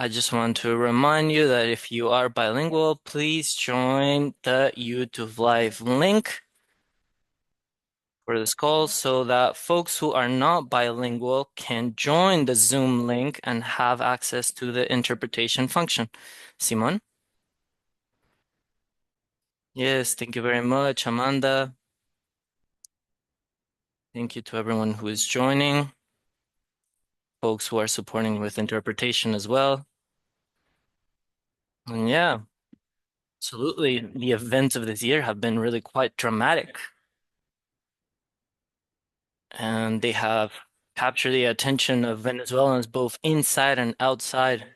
I just want to remind you that if you are bilingual, please join the YouTube live link for this call so that folks who are not bilingual can join the Zoom link and have access to the interpretation function. Simon? Yes, thank you very much, Amanda. Thank you to everyone who is joining, folks who are supporting with interpretation as well. And yeah, absolutely. The events of this year have been really quite dramatic, and they have captured the attention of Venezuelans both inside and outside.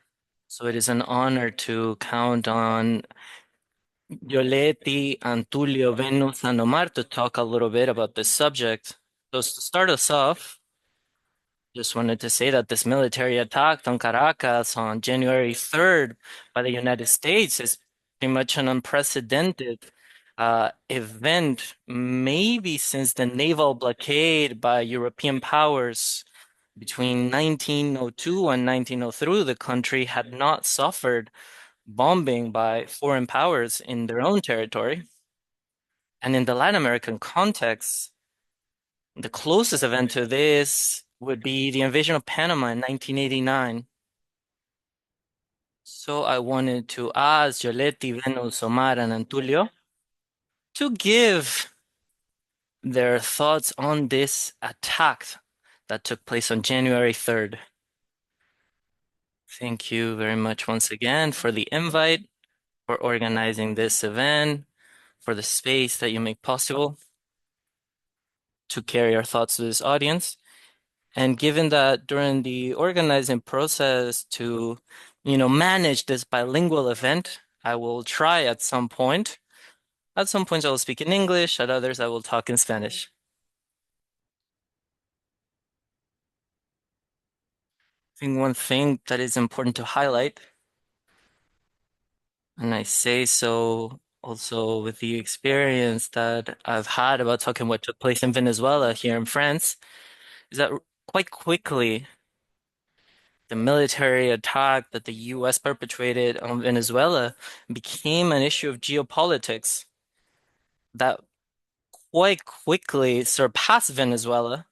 So it is an honor to count on Yoletti, Antulio, Venus, and Omar to talk a little bit about this subject. So to start us off, just wanted to say that this military attack on Caracas on January 3rd by the United States is pretty much an unprecedented event, maybe since the naval blockade by European powers between 1902 and 1903, the country had not suffered bombing by foreign powers in their own territory. And in the Latin American context, the closest event to this would be the invasion of Panama in 1989. So I wanted to ask Yoletti, Venus, Omar, and Antulio to give their thoughts on this attack that took place on January 3rd. Thank you very much once again for the invite, for organizing this event, for the space that you make possible to carry our thoughts to this audience. And given that during the organizing process to, manage this bilingual event, I will try at some point. At some points I will speak in English, at others I will talk in Spanish. I think one thing that is important to highlight, and I say so also with the experience that I've had about talking what took place in Venezuela here in France, is that quite quickly the military attack that the US perpetrated on Venezuela became an issue of geopolitics that quite quickly surpassed Venezuela.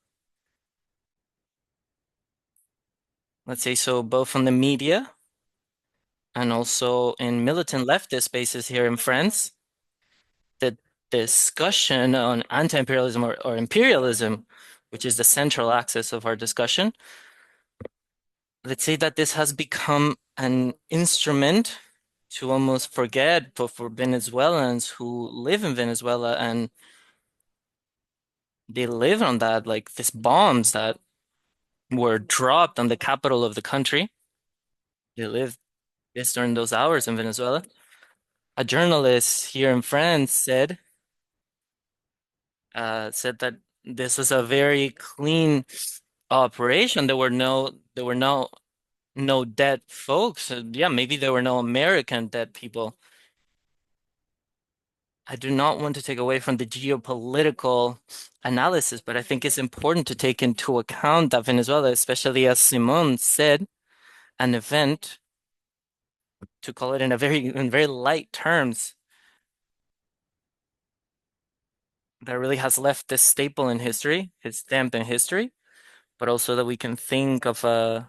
Let's say so, both on the media and also in militant leftist spaces here in France. The discussion on anti-imperialism or imperialism, which is the central axis of our discussion, let's say that this has become an instrument to almost forget, but for Venezuelans who live in Venezuela and they live on that, like these bombs that were dropped on the capital of the country. They live yes during those hours in Venezuela. A journalist here in France said that this was a very clean operation. There were no dead folks. Yeah, maybe there were no American dead people. I do not want to take away from the geopolitical analysis, but I think it's important to take into account that Venezuela, especially as Simon said, an event, to call it in very light terms, that really has left this staple in history, it's stamped in history, but also that we can think of on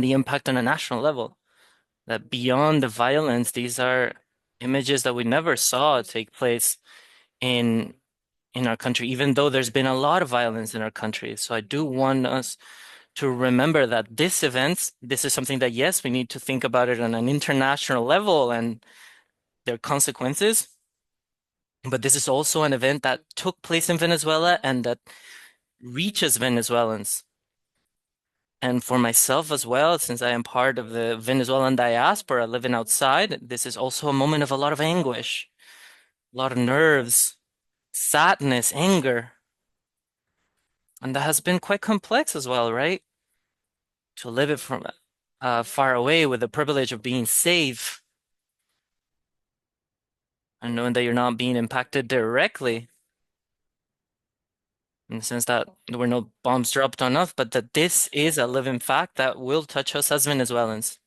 the impact on a national level. That beyond the violence, these are images that we never saw take place in in our country, even though there's been a lot of violence in our country. So I do want us to remember that this is something that, yes, we need to think about it on an international level and their consequences. But this is also an event that took place in Venezuela and that reaches Venezuelans. And for myself as well, since I am part of the Venezuelan diaspora living outside, this is also a moment of a lot of anguish, a lot of nerves, sadness, anger. And that has been quite complex as well, right? To live it from far away with the privilege of being safe and knowing that you're not being impacted directly. in the sense that there were no bombs dropped on us, but that this is a living fact that will touch us as Venezuelans.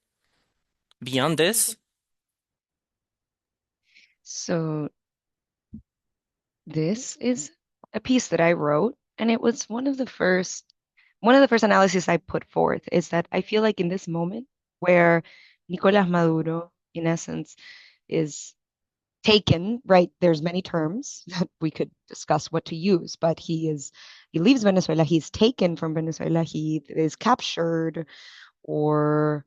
Beyond this, So this is a piece that I wrote, and it was one of the first analyses I put forth is that I feel like in this moment where Nicolás Maduro, in essence, is taken, right? There's many terms that we could discuss what to use, but he leaves Venezuela, he's taken from Venezuela, he is captured or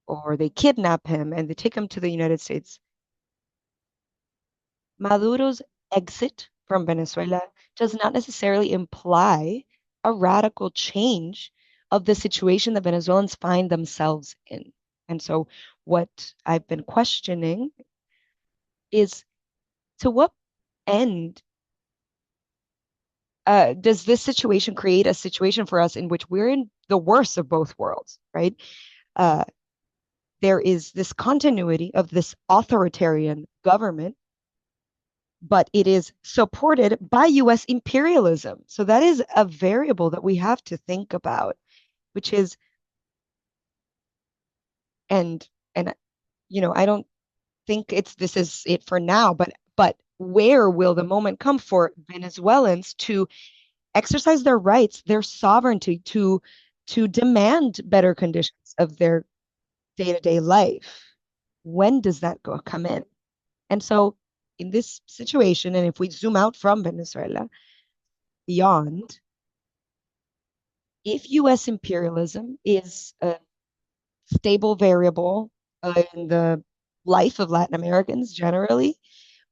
or they kidnap him and they take him to the United States. Maduro's exit from Venezuela does not necessarily imply a radical change of the situation that Venezuelans find themselves in. And so, what I've been questioning is to what end does this situation create a situation for us in which we're in the worst of both worlds, right? Uh, there is this continuity of this authoritarian government, but it is supported by US imperialism. So that is a variable that we have to think about, which is, and I don't think it's this is it for now, but where will the moment come for Venezuelans to exercise their rights, their sovereignty to demand better conditions of their day-to-day life? When does that come in? And so in this situation, and if we zoom out from Venezuela beyond, if US imperialism is a stable variable in the life of Latin Americans generally,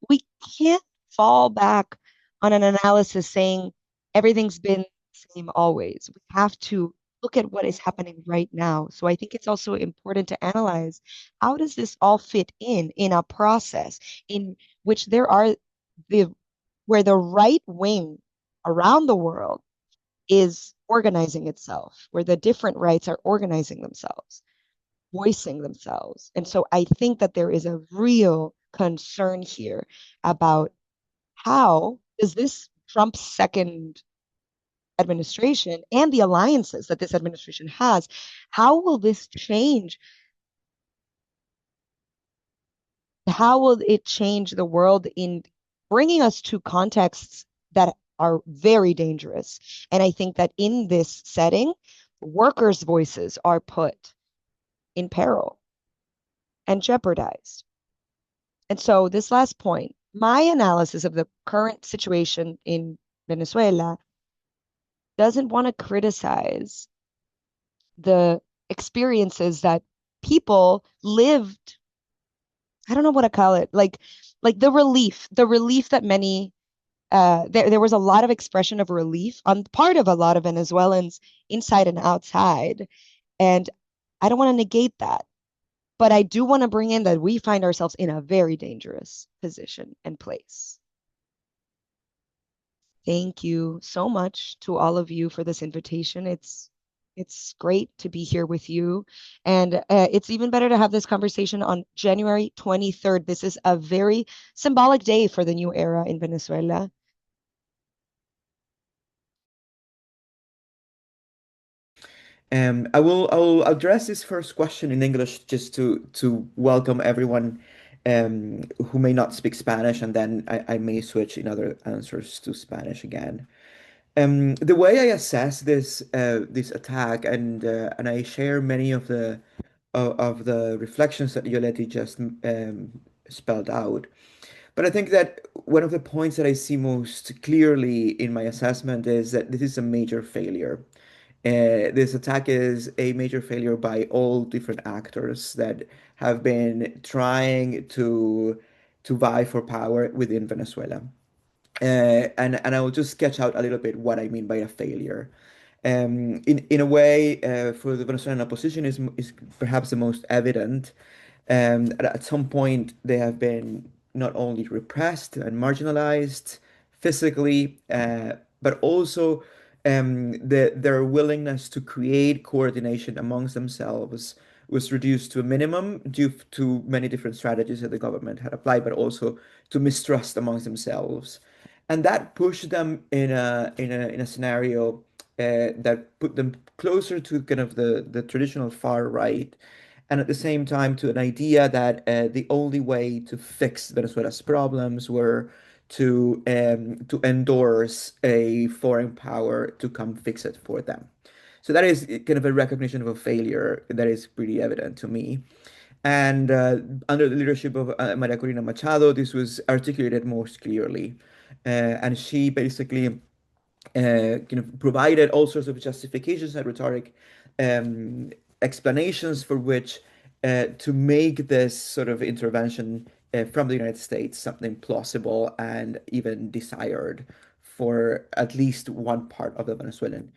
we can't fall back on an analysis saying everything's been the same always. We have to look at what is happening right now. So I think it's also important to analyze how does this all fit in a process in which the where the right wing around the world is organizing itself, where the different rights are organizing themselves, voicing themselves. And so I think that there is a real concern here about how does this Trump's second administration and the alliances that this administration has, how will this change? How will it change the world in bringing us to contexts that are very dangerous? And I think that in this setting, workers' voices are put in peril and jeopardized. And so, this last point, my analysis of the current situation in Venezuela doesn't want to criticize the experiences that people lived. I don't know what to call it, like the relief that many there was a lot of expression of relief on the part of a lot of Venezuelans inside and outside. And I don't want to negate that. But I do want to bring in that we find ourselves in a very dangerous position and place. Thank you so much to all of you for this invitation. It's great to be here with you. And it's even better to have this conversation on January 23rd. This is a very symbolic day for the new era in Venezuela. I will address this first question in English just to welcome everyone who may not speak Spanish, and then I may switch in other answers to Spanish again. The way I assess this attack, and I share many of the reflections that Yoleti just spelled out. But I think that one of the points that I see most clearly in my assessment is that this is a major failure. This attack is a major failure by all different actors that have been trying to vie for power within Venezuela. And I will just sketch out a little bit what I mean by a failure. In a way, for the Venezuelan opposition is perhaps the most evident. At some point, they have been not only repressed and marginalized physically, but also their willingness to create coordination amongst themselves was reduced to a minimum due to many different strategies that the government had applied, but also to mistrust amongst themselves. and that pushed them in a scenario that put them closer to kind of the traditional far right, and at the same time to an idea that the only way to fix Venezuela's problems were to endorse a foreign power to come fix it for them. So that is kind of a recognition of a failure that is pretty evident to me. And under the leadership of Maria Corina Machado, this was articulated most clearly. And she basically kind of provided all sorts of justifications and rhetoric um, explanations for which to make this sort of intervention from the United States something plausible and even desired for at least one part of the Venezuelan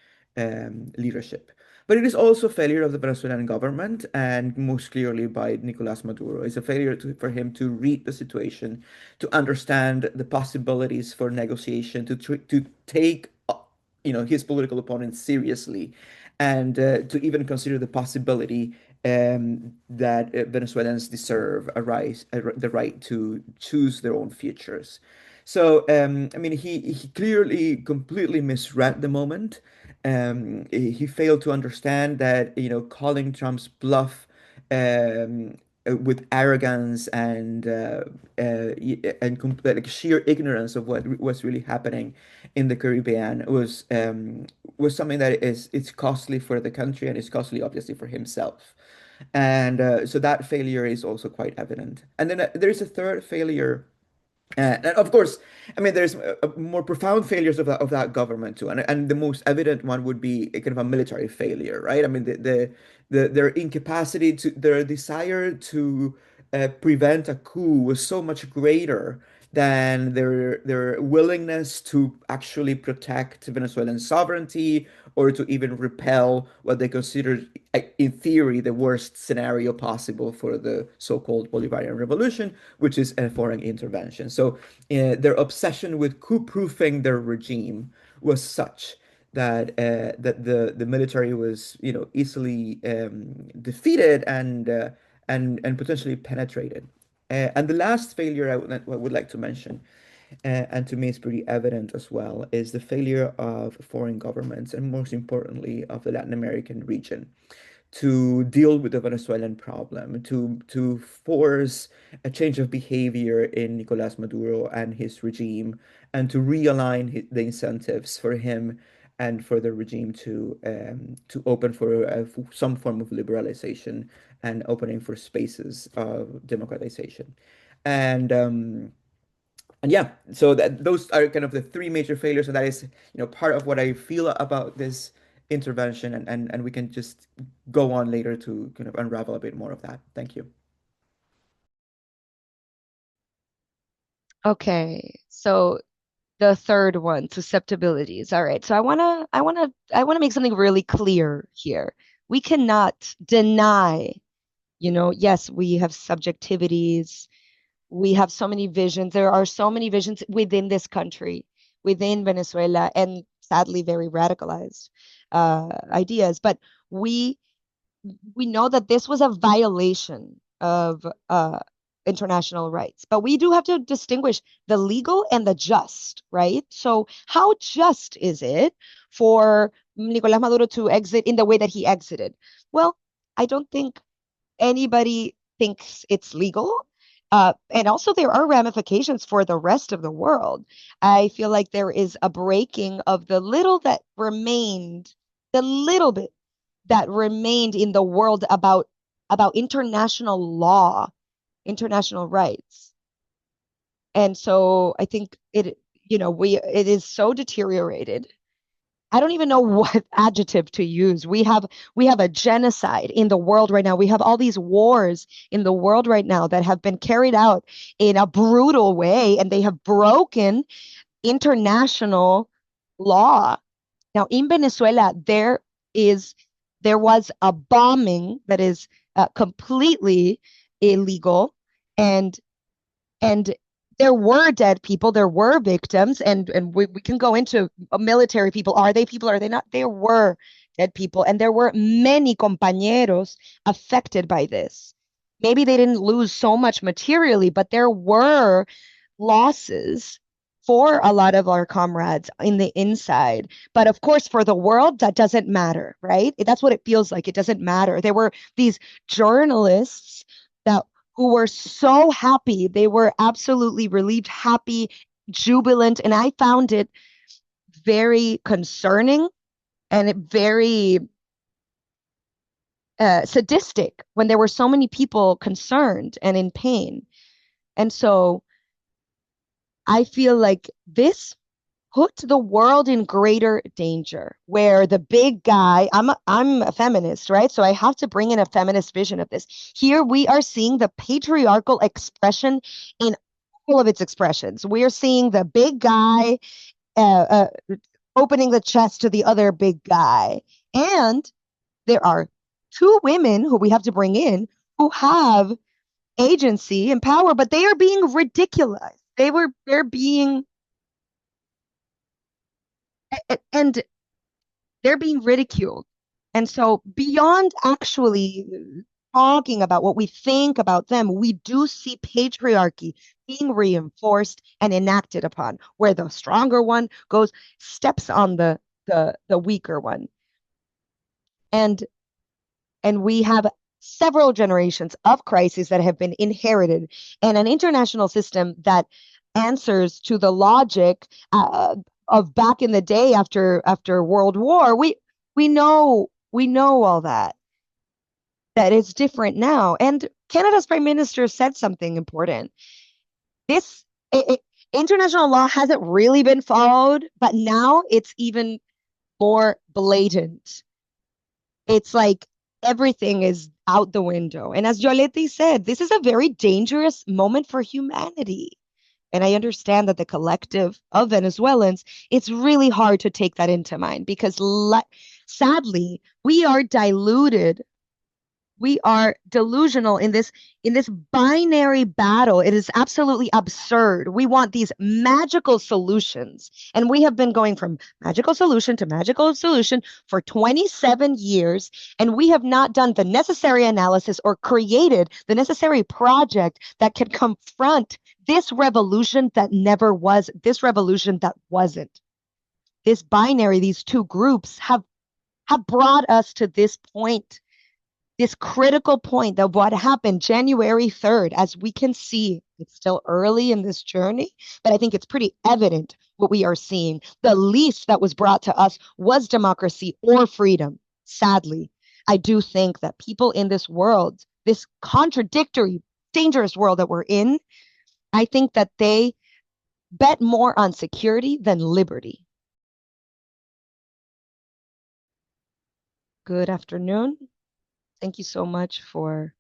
leadership. But it is also a failure of the Venezuelan government, and most clearly by Nicolas Maduro. It's a failure for him to read the situation, to understand the possibilities for negotiation, to take his political opponents seriously, and to even consider the possibility that Venezuelans deserve the right to choose their own futures. So, I mean, he clearly completely misread the moment. He failed to understand that, calling Trump's bluff with arrogance and like sheer ignorance of what was really happening in the Caribbean was something that it's costly for the country, and it's costly obviously for himself. And so that failure is also quite evident. And then there is a third failure, and of course, I mean, there's more profound failures of that government too, and the most evident one would be a kind of a military failure, right? I mean, their incapacity their desire to prevent a coup was so much greater than their willingness to actually protect Venezuelan sovereignty or to even repel what they considered, in theory, the worst scenario possible for the so-called Bolivarian Revolution, which is a foreign intervention. So their obsession with coup-proofing their regime was such that the military was easily defeated and potentially penetrated. And the last failure I would like to mention, and to me it's pretty evident as well, is the failure of foreign governments and most importantly of the Latin American region to deal with the Venezuelan problem, to force a change of behavior in Nicolas Maduro and his regime, and to realign the incentives for him and for the regime to open for some form of liberalization and opening for spaces of democratization. And yeah, so those are kind of the three major failures, and that is, part of what I feel about this intervention, and we can just go on later to kind of unravel a bit more of that. Thank you. Okay, so the third one, susceptibilities. All right. So I want to make something really clear here. We cannot deny, yes, we have subjectivities. We have so many visions. There are so many visions within this country, within Venezuela, and sadly very radicalized ideas. But we we know that this was a violation of international rights. But we do have to distinguish the legal and the just, right? So, how just is it for Nicolás Maduro to exit in the way that he exited? Well, I don't think anybody thinks it's legal. And also, there are ramifications for the rest of the world. I feel like there is a breaking of the little that remained, the little bit that remained in the world about international law, international rights. And so I think it is so deteriorated. I don't even know what adjective to use. We have a genocide in the world right now. We have all these wars in the world right now that have been carried out in a brutal way, and they have broken international law. Now, in Venezuela, is there was a bombing that is completely illegal, and and there were dead people, there were victims, and we can go into military people. Are they people? Are they not? There were dead people, and there were many compañeros affected by this. Maybe they didn't lose so much materially, but there were losses for a lot of our comrades in the inside. But of course, for the world, that doesn't matter, right? That's what it feels like. It doesn't matter. There were these journalists that who were so happy. They were absolutely relieved, happy, jubilant. And I found it very concerning and very sadistic when there were so many people concerned and in pain. And so I feel like this put the world in greater danger where the big guy, I'm a feminist, right? So I have to bring in a feminist vision of this. Here we are seeing the patriarchal expression in all of its expressions. We are seeing the big guy opening the chest to the other big guy. And there are two women who we have to bring in who have agency and power, but they are being ridiculized. They're being and they're being ridiculed. And so beyond actually talking about what we think about them, we do see patriarchy being reinforced and enacted upon, where the stronger one goes, steps on the weaker one. And and we have several generations of crises that have been inherited and an international system that answers to the logic of back in the day after World War. We know all that it's different now. And Canada's prime minister said something important. This international law hasn't really been followed, but now it's even more blatant. It's like everything is out the window. And as Yoleti said, this is a very dangerous moment for humanity. And I understand that the collective of Venezuelans, it's really hard to take that into mind because sadly, we are delusional in this binary battle. It is absolutely absurd. We want these magical solutions, and we have been going from magical solution to magical solution for 27 years, and we have not done the necessary analysis or created the necessary project that can confront this revolution that never was, this revolution that wasn't. This binary, these two groups have brought us to this point, this critical point of what happened January 3rd. As we can see, it's still early in this journey, but I think it's pretty evident what we are seeing. The least that was brought to us was democracy or freedom. Sadly, I do think that people in this world, this contradictory, dangerous world that we're in, I think that they bet more on security than liberty. Good afternoon. Thank you so much for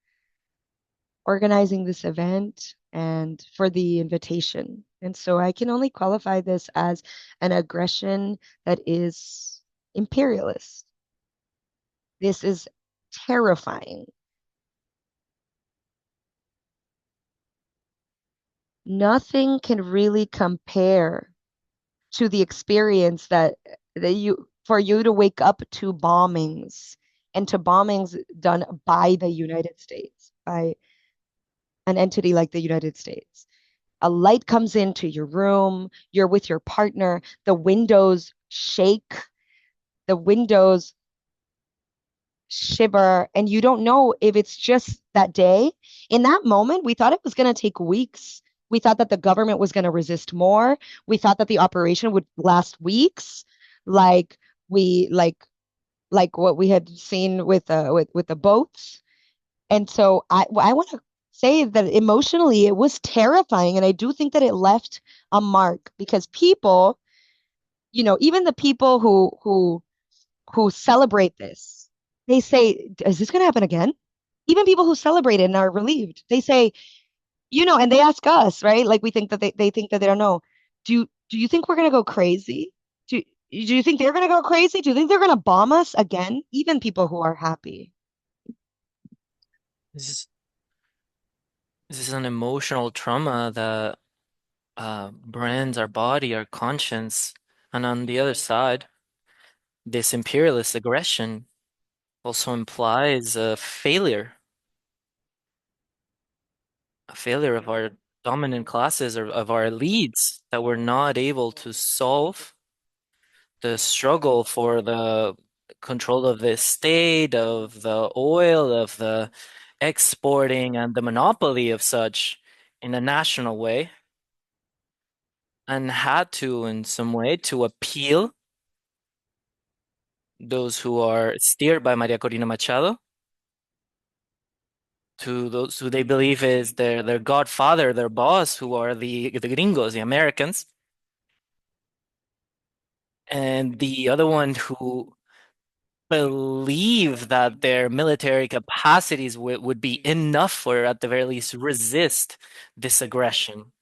organizing this event and for the invitation. And so I can only qualify this as an aggression that is imperialist. This is terrifying. Nothing can really compare to the experience that you for you to wake up to bombings and to bombings done by the United States, by an entity like the United States. A light comes into your room, you're with your partner, the windows shake, the windows shiver, and you don't know if it's just that day. In that moment, we thought it was going to take weeks. We thought that the government was going to resist more. We thought that the operation would last weeks, like we like what we had seen with the boats. And so I want to say that emotionally it was terrifying, and I do think that it left a mark because people, even the people who celebrate this, they say, "Is this going to happen again?" Even people who celebrate it and are relieved, they say, and they ask us, right? Like we think that they think that they don't know. Do you think we're going to go crazy? Do you think they're going to go crazy? Do you think they're going to bomb us again? Even people who are happy. This is this is an emotional trauma that brands our body, our conscience, and on the other side, this imperialist aggression also implies a failure of our dominant classes or of our elites that were not able to solve the struggle for the control of the state, of the oil, of the exporting, and the monopoly of such in a national way, and had to, in some way, to appeal those who are steered by Maria Corina Machado to those who they believe is their godfather, their boss, who are the gringos, the Americans, and the other one who believe that their military capacities would be enough for, at the very least, resist this aggression.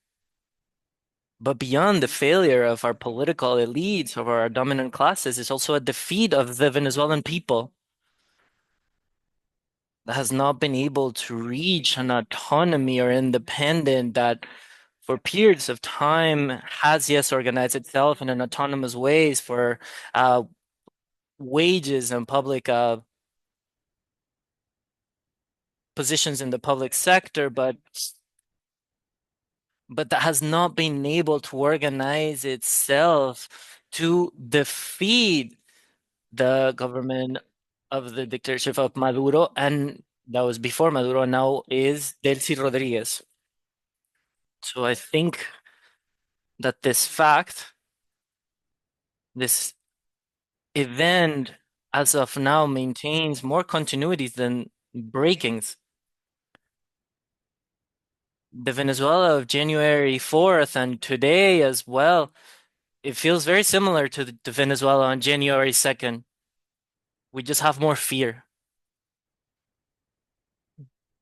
But beyond the failure of our political elites, of our dominant classes, is also a defeat of the Venezuelan people that has not been able to reach an autonomy or independent that for periods of time has yes organized itself in an autonomous ways for uh, wages and public positions in the public sector, but that has not been able to organize itself to defeat the government of the dictatorship of Maduro, and that was before Maduro, now is Delcy Rodriguez. So I think that this fact, this event, as of now, maintains more continuities than breakings. The Venezuela of January 4th and today as well, it feels very similar to the Venezuela on January 2nd. We just have more fear.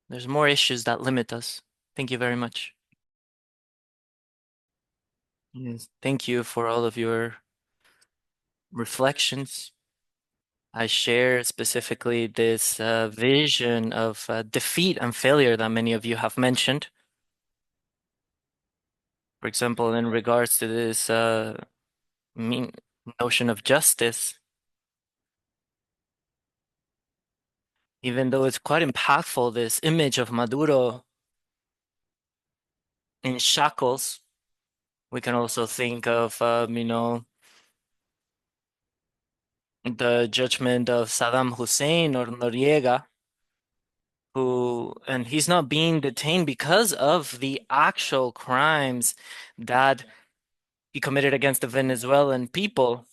There's more issues that limit us. Thank you very much. Yes, thank you for all of your reflections. I share specifically this vision of defeat and failure that many of you have mentioned. For example, in regards to this mean notion of justice, even though it's quite impactful, this image of Maduro in shackles, we can also think of, the judgment of Saddam Hussein or Noriega, and he's not being detained because of the actual crimes that he committed against the Venezuelan people.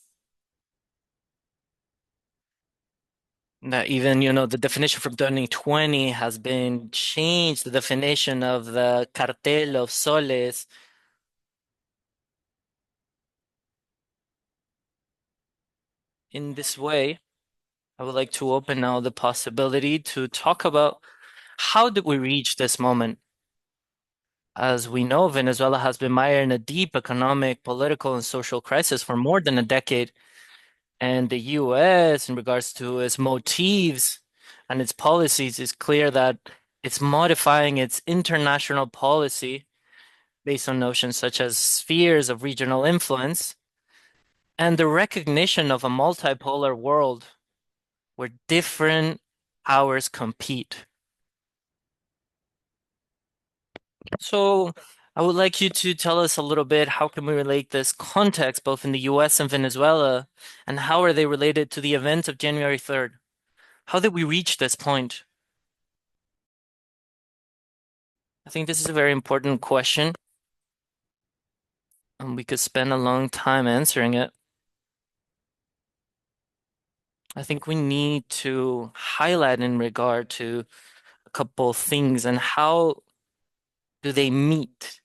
That even, the definition from 2020 has been changed, the definition of the cartel of soles. In this way, I would like to open now the possibility to talk about how did we reach this moment? As we know, Venezuela has been mired in a deep economic, political, and social crisis for more than a decade. And the US, in regards to its motives and its policies, is clear that it's modifying its international policy based on notions such as spheres of regional influence and the recognition of a multipolar world where different powers compete. So I would like you to tell us a little bit how can we relate this context both in the US and Venezuela, and how are they related to the events of January 3rd? How did we reach this point? I think this is a very important question, and we could spend a long time answering it. I think we need to highlight in regard to a couple of things and how do they meet?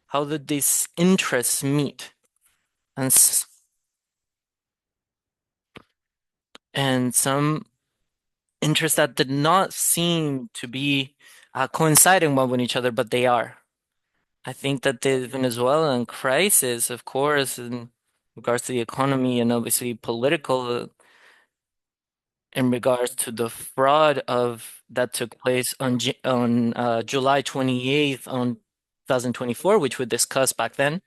How do these interests meet? And and some interests that did not seem to be coinciding well with each other, but they are. I think that the Venezuelan crisis, of course, in regards to the economy and obviously political, in regards to the fraud of that took place on July 28th on 2024, which we discussed back then.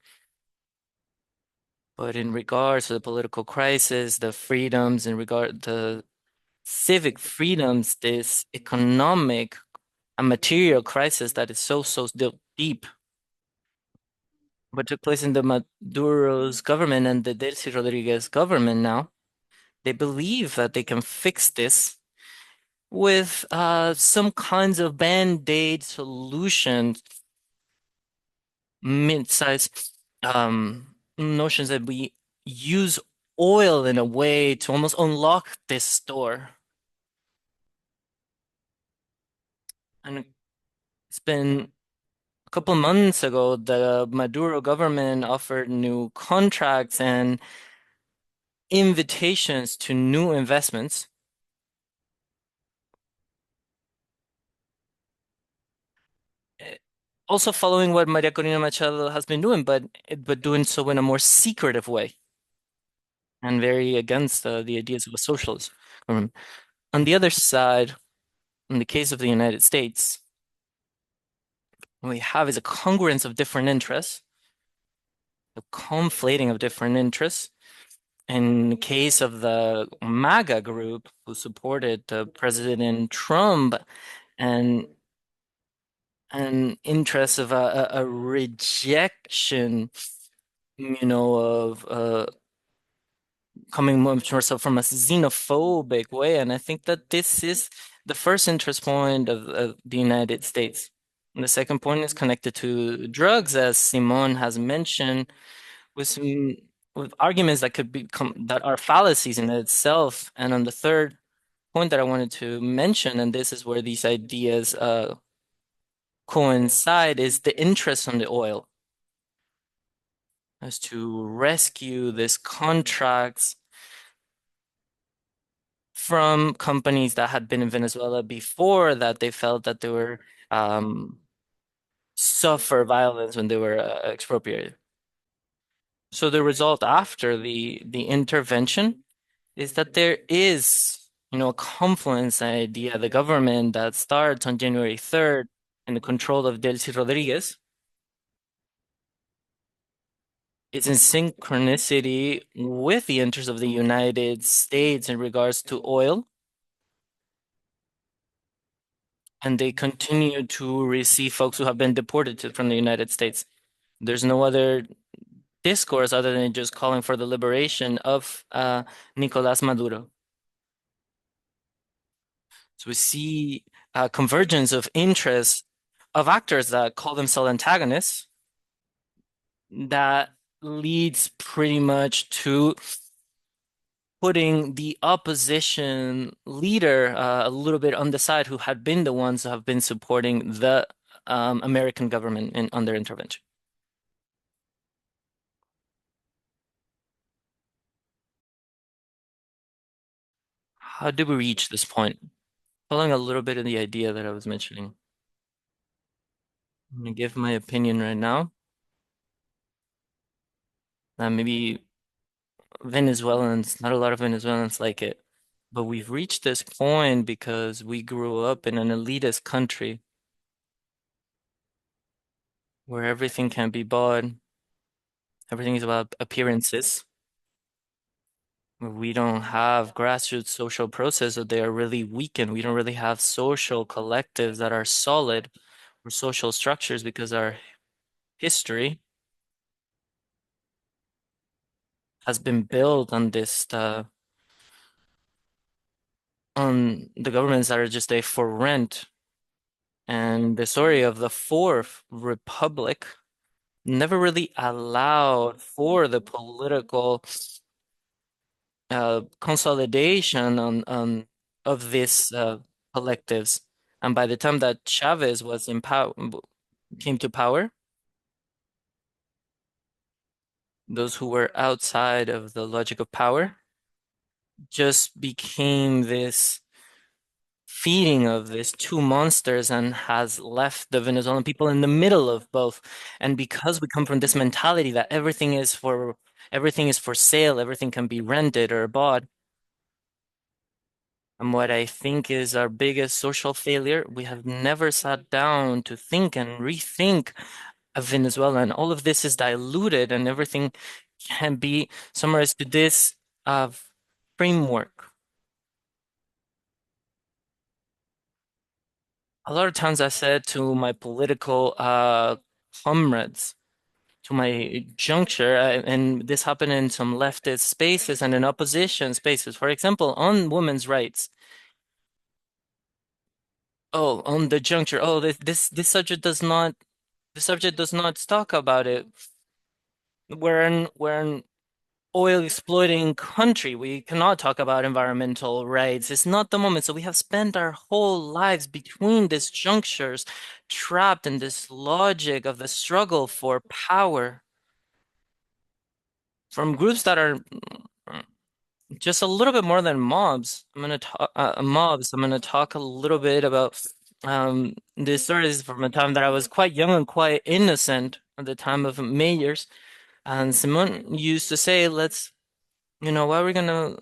But in regards to the political crisis, the freedoms, in regard to civic freedoms, this economic and material crisis that is so deep. what took place in the Maduro's government and the Delcy Rodriguez government now, they believe that they can fix this with some kinds of band-aid solutions, mid-sized notions that we use oil in a way to almost unlock this store. And it's been a couple months ago, the Maduro government offered new contracts and invitations to new investments. eh, Also following what Maria Corina Machado has been doing, but doing so in a more secretive way and very against the ideas of a socialist government. On the other side, in the case of the United States, what we have is a congruence of different interests, a conflating of different interests. In the case of the MAGA group who supported President Trump and an interest of a rejection, of coming much more so from a xenophobic way. And I think that this is the first interest point of the United States. And the second point is connected to drugs, as Simon has mentioned, with some with arguments that could become that are fallacies in itself. And on the third point that I wanted to mention, and this is where these ideas coincide, is the interest on the oil, as to rescue these contracts from companies that had been in Venezuela before that they felt that they were um, suffer violence when they were expropriated. So the result after the intervention is that there is, a confluence idea. The government that starts on January 3rd in the control of Delcy Rodriguez is in synchronicity with the interests of the United States in regards to oil, and they continue to receive folks who have been deported from the United States. There's no other discourse other than just calling for the liberation of Nicolás Maduro. So we see a convergence of interests of actors that call themselves antagonists that leads pretty much to putting the opposition leader a little bit on the side, who had been the ones who have been supporting the American government on their intervention. How did we reach this point? Following a little bit of the idea that I was mentioning. I'm gonna give my opinion right now. Maybe Venezuelans, not a lot of Venezuelans like it, but we've reached this point because we grew up in an elitist country where everything can be bought, everything is about appearances. We don't have grassroots social processes, so they are really weakened. We don't really have social collectives that are solid or social structures because our history has been built on this on the governments that are just a for rent. And the story of the Fourth Republic never really allowed for the political consolidation on of these collectives. And by the time that Chavez was in power, came to power, those who were outside of the logic of power just became this feeding of these two monsters and has left the Venezuelan people in the middle of both. And because we come from this mentality that everything is for sale, everything can be rented or bought, and what I think is our biggest social failure, we have never sat down to think and rethink of Venezuela. And all of this is diluted, and everything can be summarized to this framework. A lot of times I said to my political comrades to my juncture, and this happened in some leftist spaces and in opposition spaces. For example, on women's rights. Oh, on the juncture. Oh, this subject does not talk about it. We're an oil exploiting country. We cannot talk about environmental rights. It's not the moment. So we have spent our whole lives between these junctures, trapped in this logic of the struggle for power from groups that are just a little bit more than mobs. I'm gonna talk a little bit about this story is from a time that I was quite young and quite innocent at the time of mayors. And Simone used to say, why are we gonna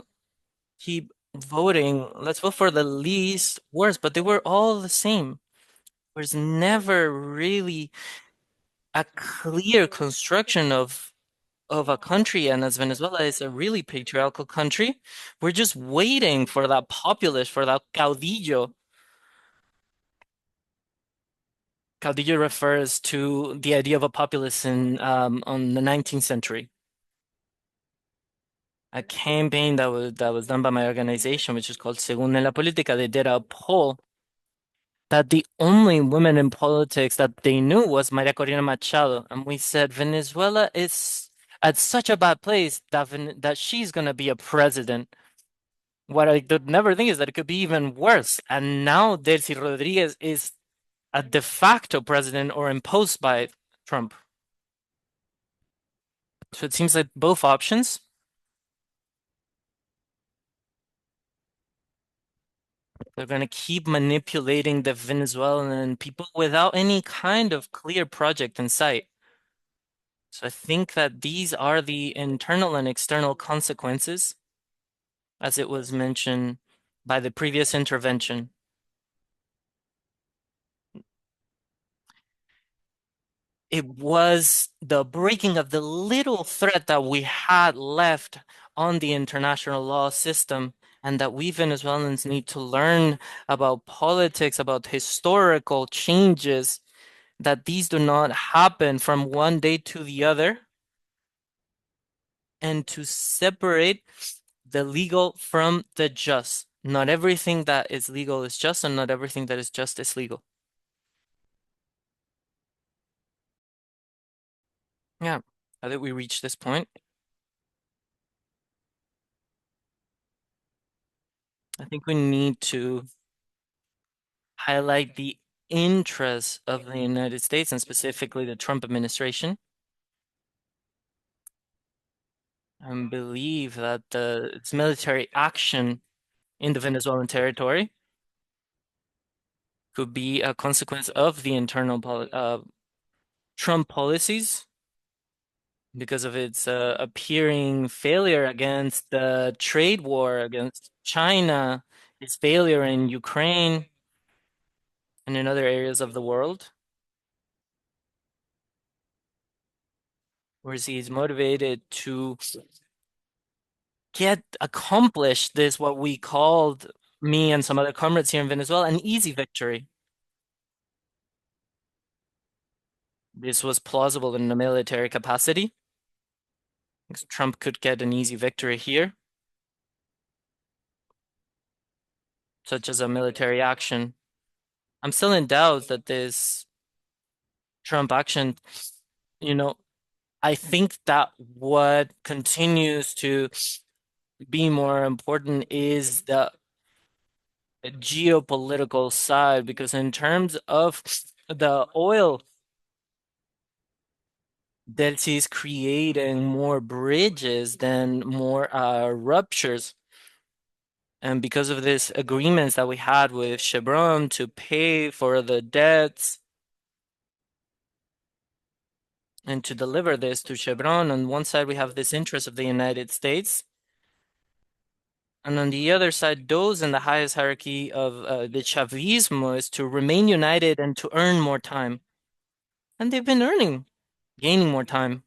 keep voting? Let's vote for the least worst, but they were all the same. There's never really a clear construction of a country, and as Venezuela is a really patriarchal country, we're just waiting for that populace, for that caudillo. Caudillo refers to the idea of a populace in on the 19th century. A campaign that was done by my organization, which is called Según en la Política. They did a poll that the only woman in politics that they knew was Maria Corina Machado, and we said Venezuela is at such a bad place that that she's gonna be a president. What I did never think is that it could be even worse. And now Delcy Rodriguez is a de facto president or imposed by Trump. So it seems like both options, they're going to keep manipulating the Venezuelan people without any kind of clear project in sight. So I think that these are the internal and external consequences, as it was mentioned by the previous intervention. It was the breaking of the little thread that we had left on the international law system, and that we Venezuelans need to learn about politics, about historical changes, that these do not happen from one day to the other, and to separate the legal from the just. Not everything that is legal is just, and not everything that is just is legal. Yeah, I think we reached this point. I think we need to highlight the interests of the United States and specifically the Trump administration, and believe that its military action in the Venezuelan territory could be a consequence of the internal Trump policies because of its appearing failure against the trade war against China, its failure in Ukraine and in other areas of the world, whereas he's motivated to get accomplished this, what we called, me and some other comrades here in Venezuela, an easy victory. This was plausible in a military capacity. Trump could get an easy victory here, such as a military action. I'm still in doubt that this Trump action, you know, I think that what continues to be more important is the geopolitical side, because in terms of the oil, Delcy is creating more bridges than more ruptures. And because of this agreements that we had with Chevron to pay for the debts and to deliver this to Chevron, on one side we have this interest of the United States, and on the other side, those in the highest hierarchy of the Chavismo is to remain united and to earn more time. And they've been gaining more time.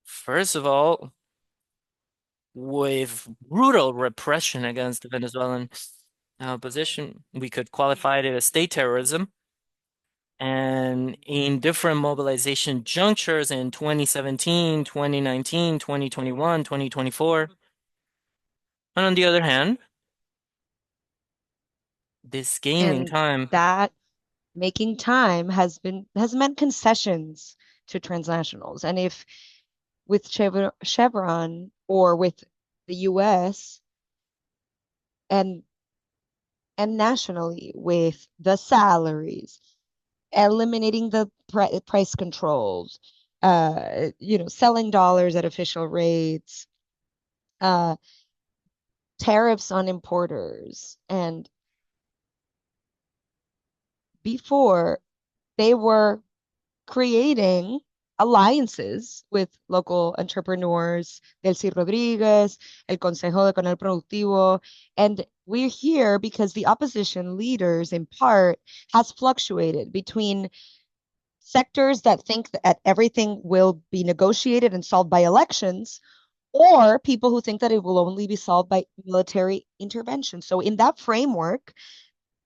First of all, with brutal repression against the Venezuelan opposition, we could qualify it as state terrorism. And in different mobilization junctures in 2017, 2019, 2021, 2024. And on the other hand, this gaining And time. that making time has meant concessions to transnationals. And if with Chevron or with the US and nationally with the salaries, eliminating the price controls, selling dollars at official rates, uh, tariffs on importers, and before they were creating alliances with local entrepreneurs, Delcy Rodriguez, El Consejo de Canal Productivo, and we're here because the opposition leaders, in part, has fluctuated between sectors that think that everything will be negotiated and solved by elections, or people who think that it will only be solved by military intervention. So, in that framework,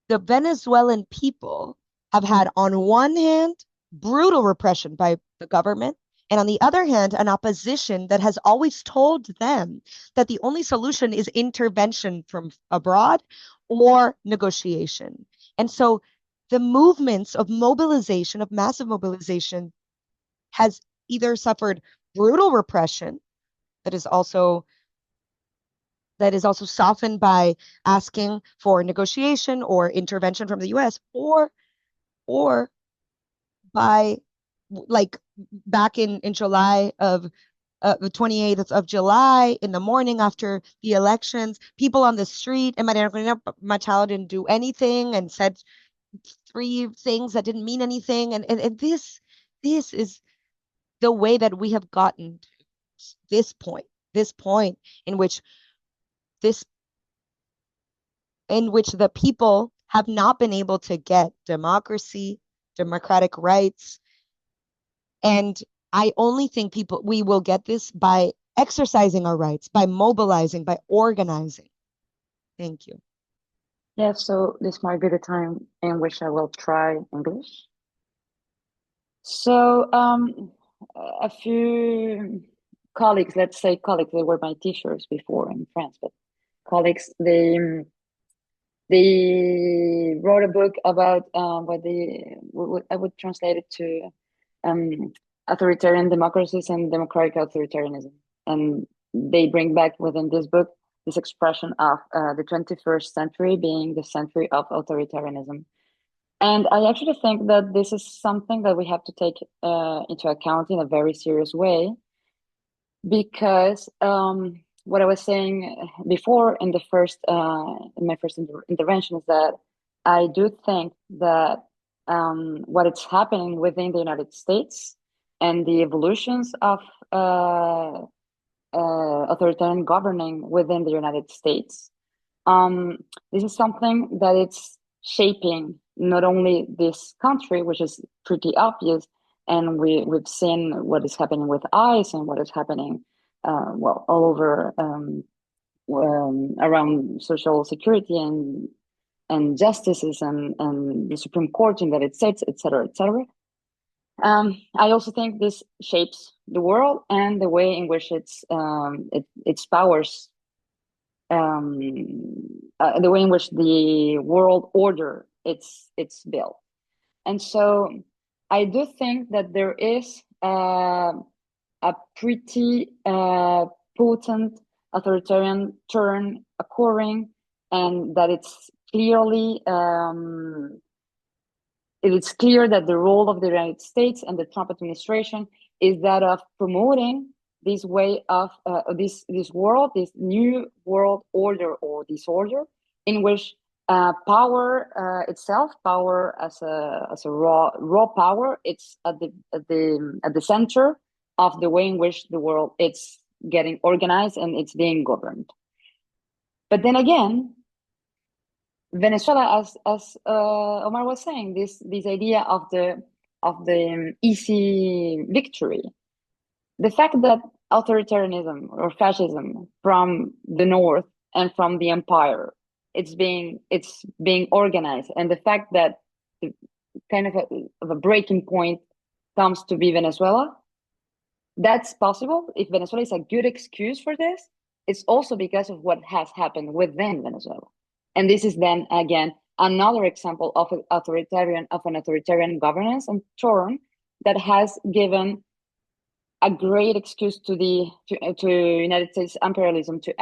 the Venezuelan people have had, on one hand, brutal repression by the government, and on the other hand, an opposition that has always told them that the only solution is intervention from abroad or negotiation. And so the movements of mobilization, of massive mobilization, has either suffered brutal repression that is also softened by asking for negotiation or intervention from the US, or by, like, back in July of the 28th of July, in the morning after the elections, people on the street, and Maria Corina Machado didn't do anything and said three things that didn't mean anything. And this is the way that we have gotten to this point in which this the people have not been able to get democracy, democratic rights. And I only think we will get this by exercising our rights, by mobilizing, by organizing. Thank you. Yeah, so this might be the time in which I will try English. So, a few colleagues, let's say colleagues, they were my teachers before in France, but colleagues, they wrote a book about what I would translate it to authoritarian democracies and democratic authoritarianism. And they bring back within this book this expression of the 21st century being the century of authoritarianism. And I actually think that this is something that we have to take into account in a very serious way, because what I was saying before in my first intervention is that I do think that what is happening within the United States and the evolutions of authoritarian governing within the United States, this is something that it's shaping not only this country, which is pretty obvious, and we've seen what is happening with ICE and what is happening, all over around social security and justices and the Supreme Court in the United States, et cetera, et cetera. I also think this shapes the world and the way in which its powers, the way in which the world order it's built. And so I do think that there is a pretty potent authoritarian turn occurring, and that it's clearly it's clear that the role of the United States and the Trump administration is that of promoting this way of this new world order or disorder, in which power itself, power as a raw power, it's at the center of the way in which the world it's getting organized and it's being governed. But then again, Venezuela, as Omar was saying, this idea of the easy victory, the fact that authoritarianism or fascism from the north and from the empire, it's being organized, and the fact that kind of a breaking point comes to be Venezuela. That's possible. If Venezuela is a good excuse for this, it's also because of what has happened within Venezuela. And this is then again another example of an authoritarian governance and turn that has given a great excuse to United States imperialism to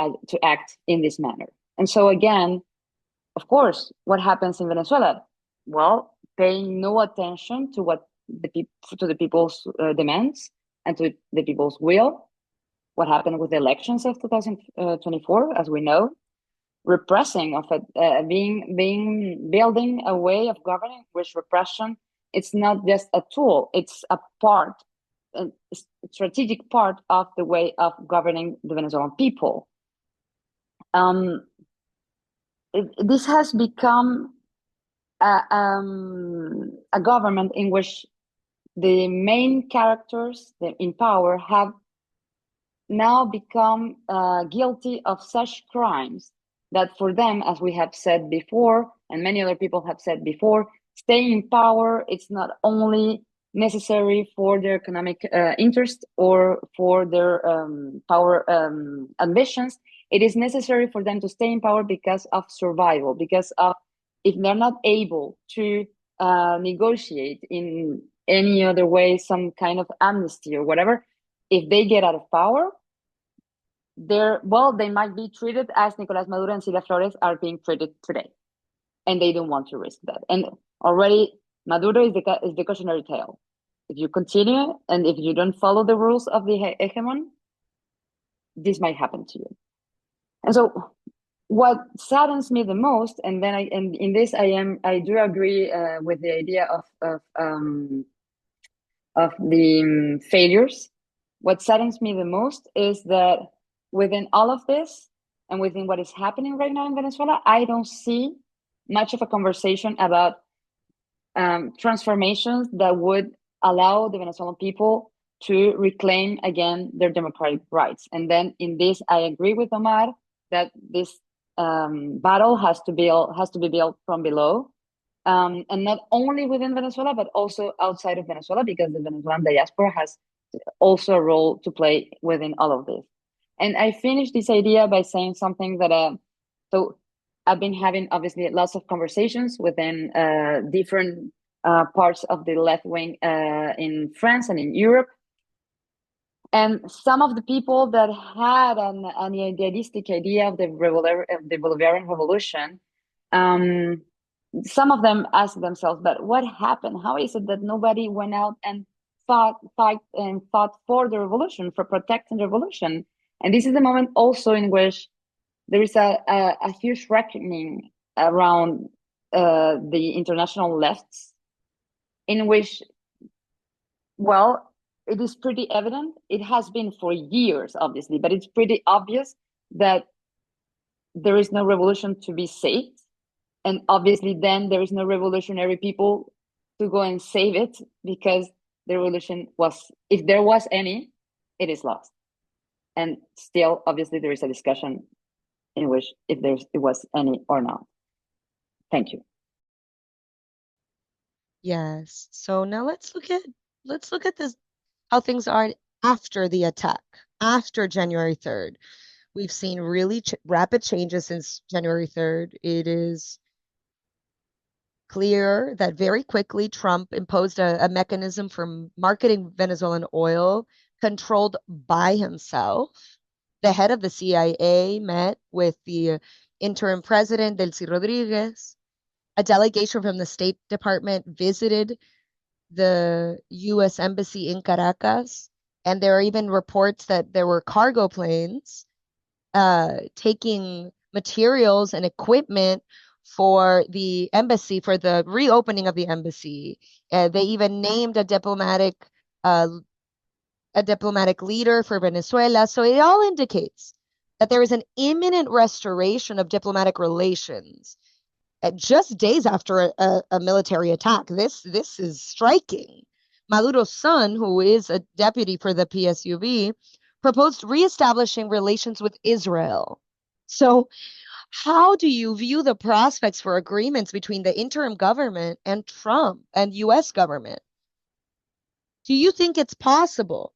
act in this manner. And so again, of course, what happens in Venezuela? Well, paying no attention to what the people's demands and to the people's will. What happened with the elections of 2024, as we know, repressing of it, building a way of governing which repression. It's not just a tool; it's a part, a strategic part of the way of governing the Venezuelan people. This has become a government in which the main characters in power have now become guilty of such crimes that for them, as we have said before, and many other people have said before, staying in power, it's not only necessary for their economic interest or for their power ambitions. It is necessary for them to stay in power because of survival, because of if they're not able to negotiate in any other way, some kind of amnesty or whatever, if they get out of power, they might be treated as Nicolás Maduro and Silvia Flores are being treated today, and they don't want to risk that. And already Maduro is the cautionary tale. If you continue and if you don't follow the rules of the hegemon, this might happen to you. And so, what saddens me the most, and in this I do agree with the idea of the failures. What saddens me the most is that within all of this and within what is happening right now in Venezuela, I don't see much of a conversation about transformations that would allow the Venezuelan people to reclaim again their democratic rights. And then in this, I agree with Omar that this battle has to be built from below. And not only within Venezuela, but also outside of Venezuela, because the Venezuelan diaspora has also a role to play within all of this. And I finished this idea by saying something that, so I've been having obviously lots of conversations within different parts of the left wing in France and in Europe. And some of the people that had an idealistic idea of the Bolivarian revolution, some of them asked themselves, but what happened? How is it that nobody went out and fought for the revolution, for protecting the revolution? And this is the moment also in which there is a huge reckoning around the international lefts, in which, well, it is pretty evident, it has been for years, obviously, but it's pretty obvious that there is no revolution to be saved. And obviously then there is no revolutionary people to go and save it, because the revolution was, if there was any, it is lost. And still, obviously, there is a discussion in which if it was any or not. Thank you. Yes. So now let's look at this, how things are after the attack, after January 3rd. We've seen really rapid changes since January 3rd. It is clear that very quickly Trump imposed a mechanism for marketing Venezuelan oil controlled by himself. The head of the CIA met with the interim president, Delcy Rodriguez. A delegation from the State Department visited the U.S. Embassy in Caracas, and there are even reports that there were cargo planes taking materials and equipment for the embassy, for the reopening of the embassy. They even named a diplomatic leader for Venezuela. So it all indicates that there is an imminent restoration of diplomatic relations. Just days after a military attack. This is striking. Maduro's son, who is a deputy for the PSUV, proposed reestablishing relations with Israel. So How do you view the prospects for agreements between the interim government and Trump and US government? Do you think it's possible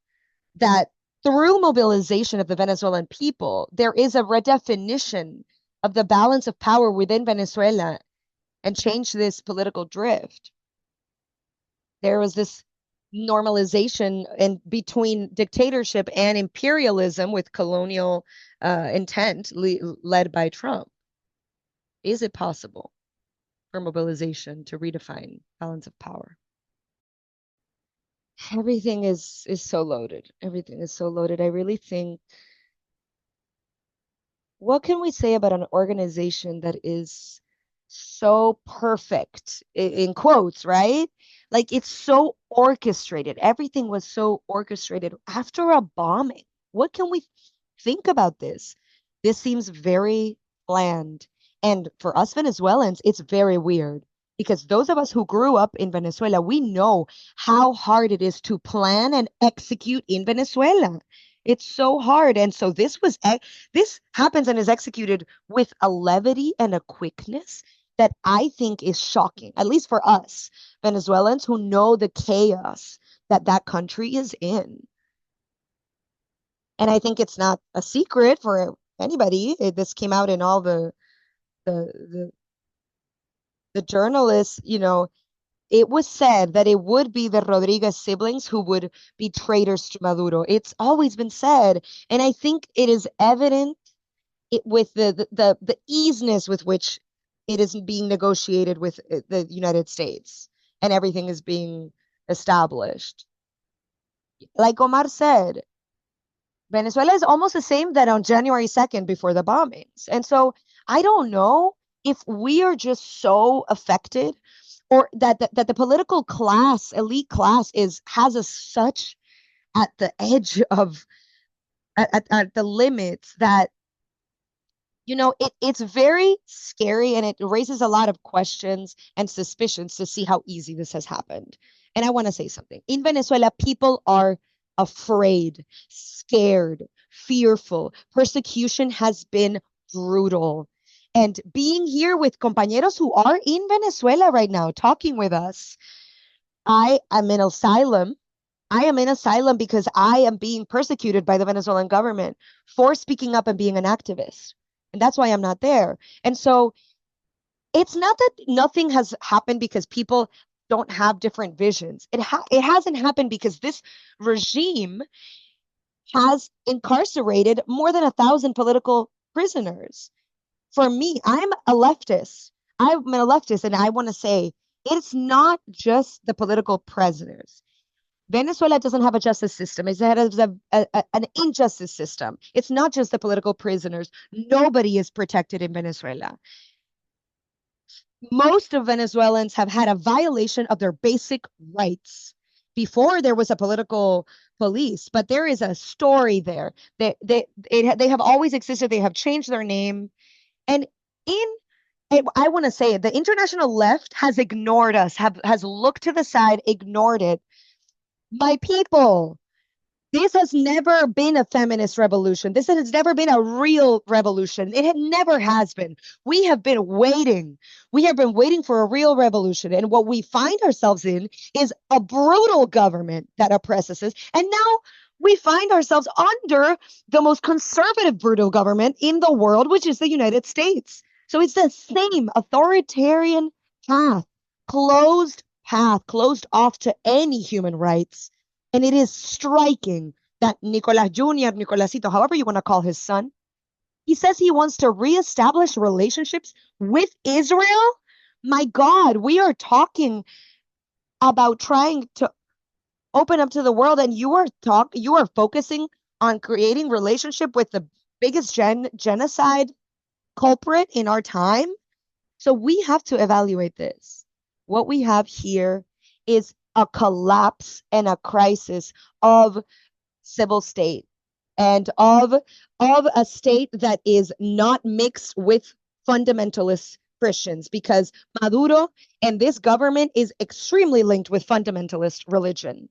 that through mobilization of the Venezuelan people, there is a redefinition of the balance of power within Venezuela and change this political drift? There was this normalization in between dictatorship and imperialism with colonial intent led by Trump. Is it possible for mobilization to redefine balance of power? Everything is so loaded. Everything is so loaded. I really think, what can we say about an organization that is so perfect in quotes, right? Like it's so orchestrated. Everything was so orchestrated after a bombing. What can we think about this? This seems very planned. And for us Venezuelans, it's very weird because those of us who grew up in Venezuela, we know how hard it is to plan and execute in Venezuela. It's so hard. And so this happens and is executed with a levity and a quickness that I think is shocking, at least for us Venezuelans who know the chaos that that country is in. And I think it's not a secret for anybody. This came out in all the the, the journalists, it was said that it would be the Rodriguez siblings who would be traitors to Maduro. It's always been said. And I think it is evident with the easiness with which it is being negotiated with the United States and everything is being established. Like Omar said, Venezuela is almost the same that on January 2nd before the bombings. And so I don't know if we are just so affected or that the political class, elite class has us such at the edge of at the limits that it's very scary and it raises a lot of questions and suspicions to see how easy this has happened. And I want to say something. In Venezuela, people are afraid, scared, fearful. Persecution has been brutal. And being here with compañeros who are in Venezuela right now, talking with us, I am in asylum. I am in asylum because I am being persecuted by the Venezuelan government for speaking up and being an activist. And that's why I'm not there. And so it's not that nothing has happened because people don't have different visions. It hasn't happened because this regime has incarcerated more than 1,000 political prisoners. For me, I'm a leftist. And I want to say it's not just the political prisoners. Venezuela doesn't have a justice system. It has an injustice system. It's not just the political prisoners. Nobody is protected in Venezuela. Most of Venezuelans have had a violation of their basic rights. Before there was a political police, but there is a story there. They have always existed. They have changed their name. And I want to say it, the international left has ignored us, has looked to the side, ignored it. My people, this has never been a feminist revolution. This has never been a real revolution. Never has been. We have been waiting. We have been waiting for a real revolution. And what we find ourselves in is a brutal government that oppresses us. And now we find ourselves under the most conservative, brutal government in the world, which is the United States. So it's the same authoritarian path, closed off to any human rights. And it is striking that Nicolas Jr., Nicolasito, however you want to call his son, he says he wants to reestablish relationships with Israel. My God, we are talking about trying to open up to the world, and you are focusing on creating relationship with the biggest genocide culprit in our time. So we have to evaluate this. What we have here is a collapse and a crisis of civil state and of a state that is not mixed with fundamentalist Christians, because Maduro and this government is extremely linked with fundamentalist religion.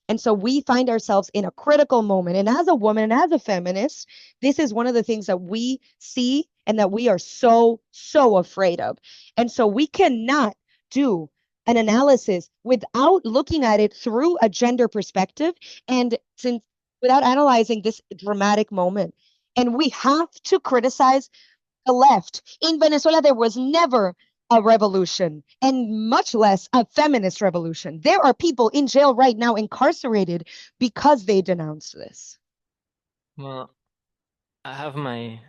And so we find ourselves in a critical moment. And as a woman and as a feminist, this is one of the things that we see and that we are so, so afraid of. And so we cannot do an analysis without looking at it through a gender perspective and since without analyzing this dramatic moment. And we have to criticize the left. In Venezuela, there was never a revolution and much less a feminist revolution. There are people in jail right now incarcerated because they denounced this. Well, I have my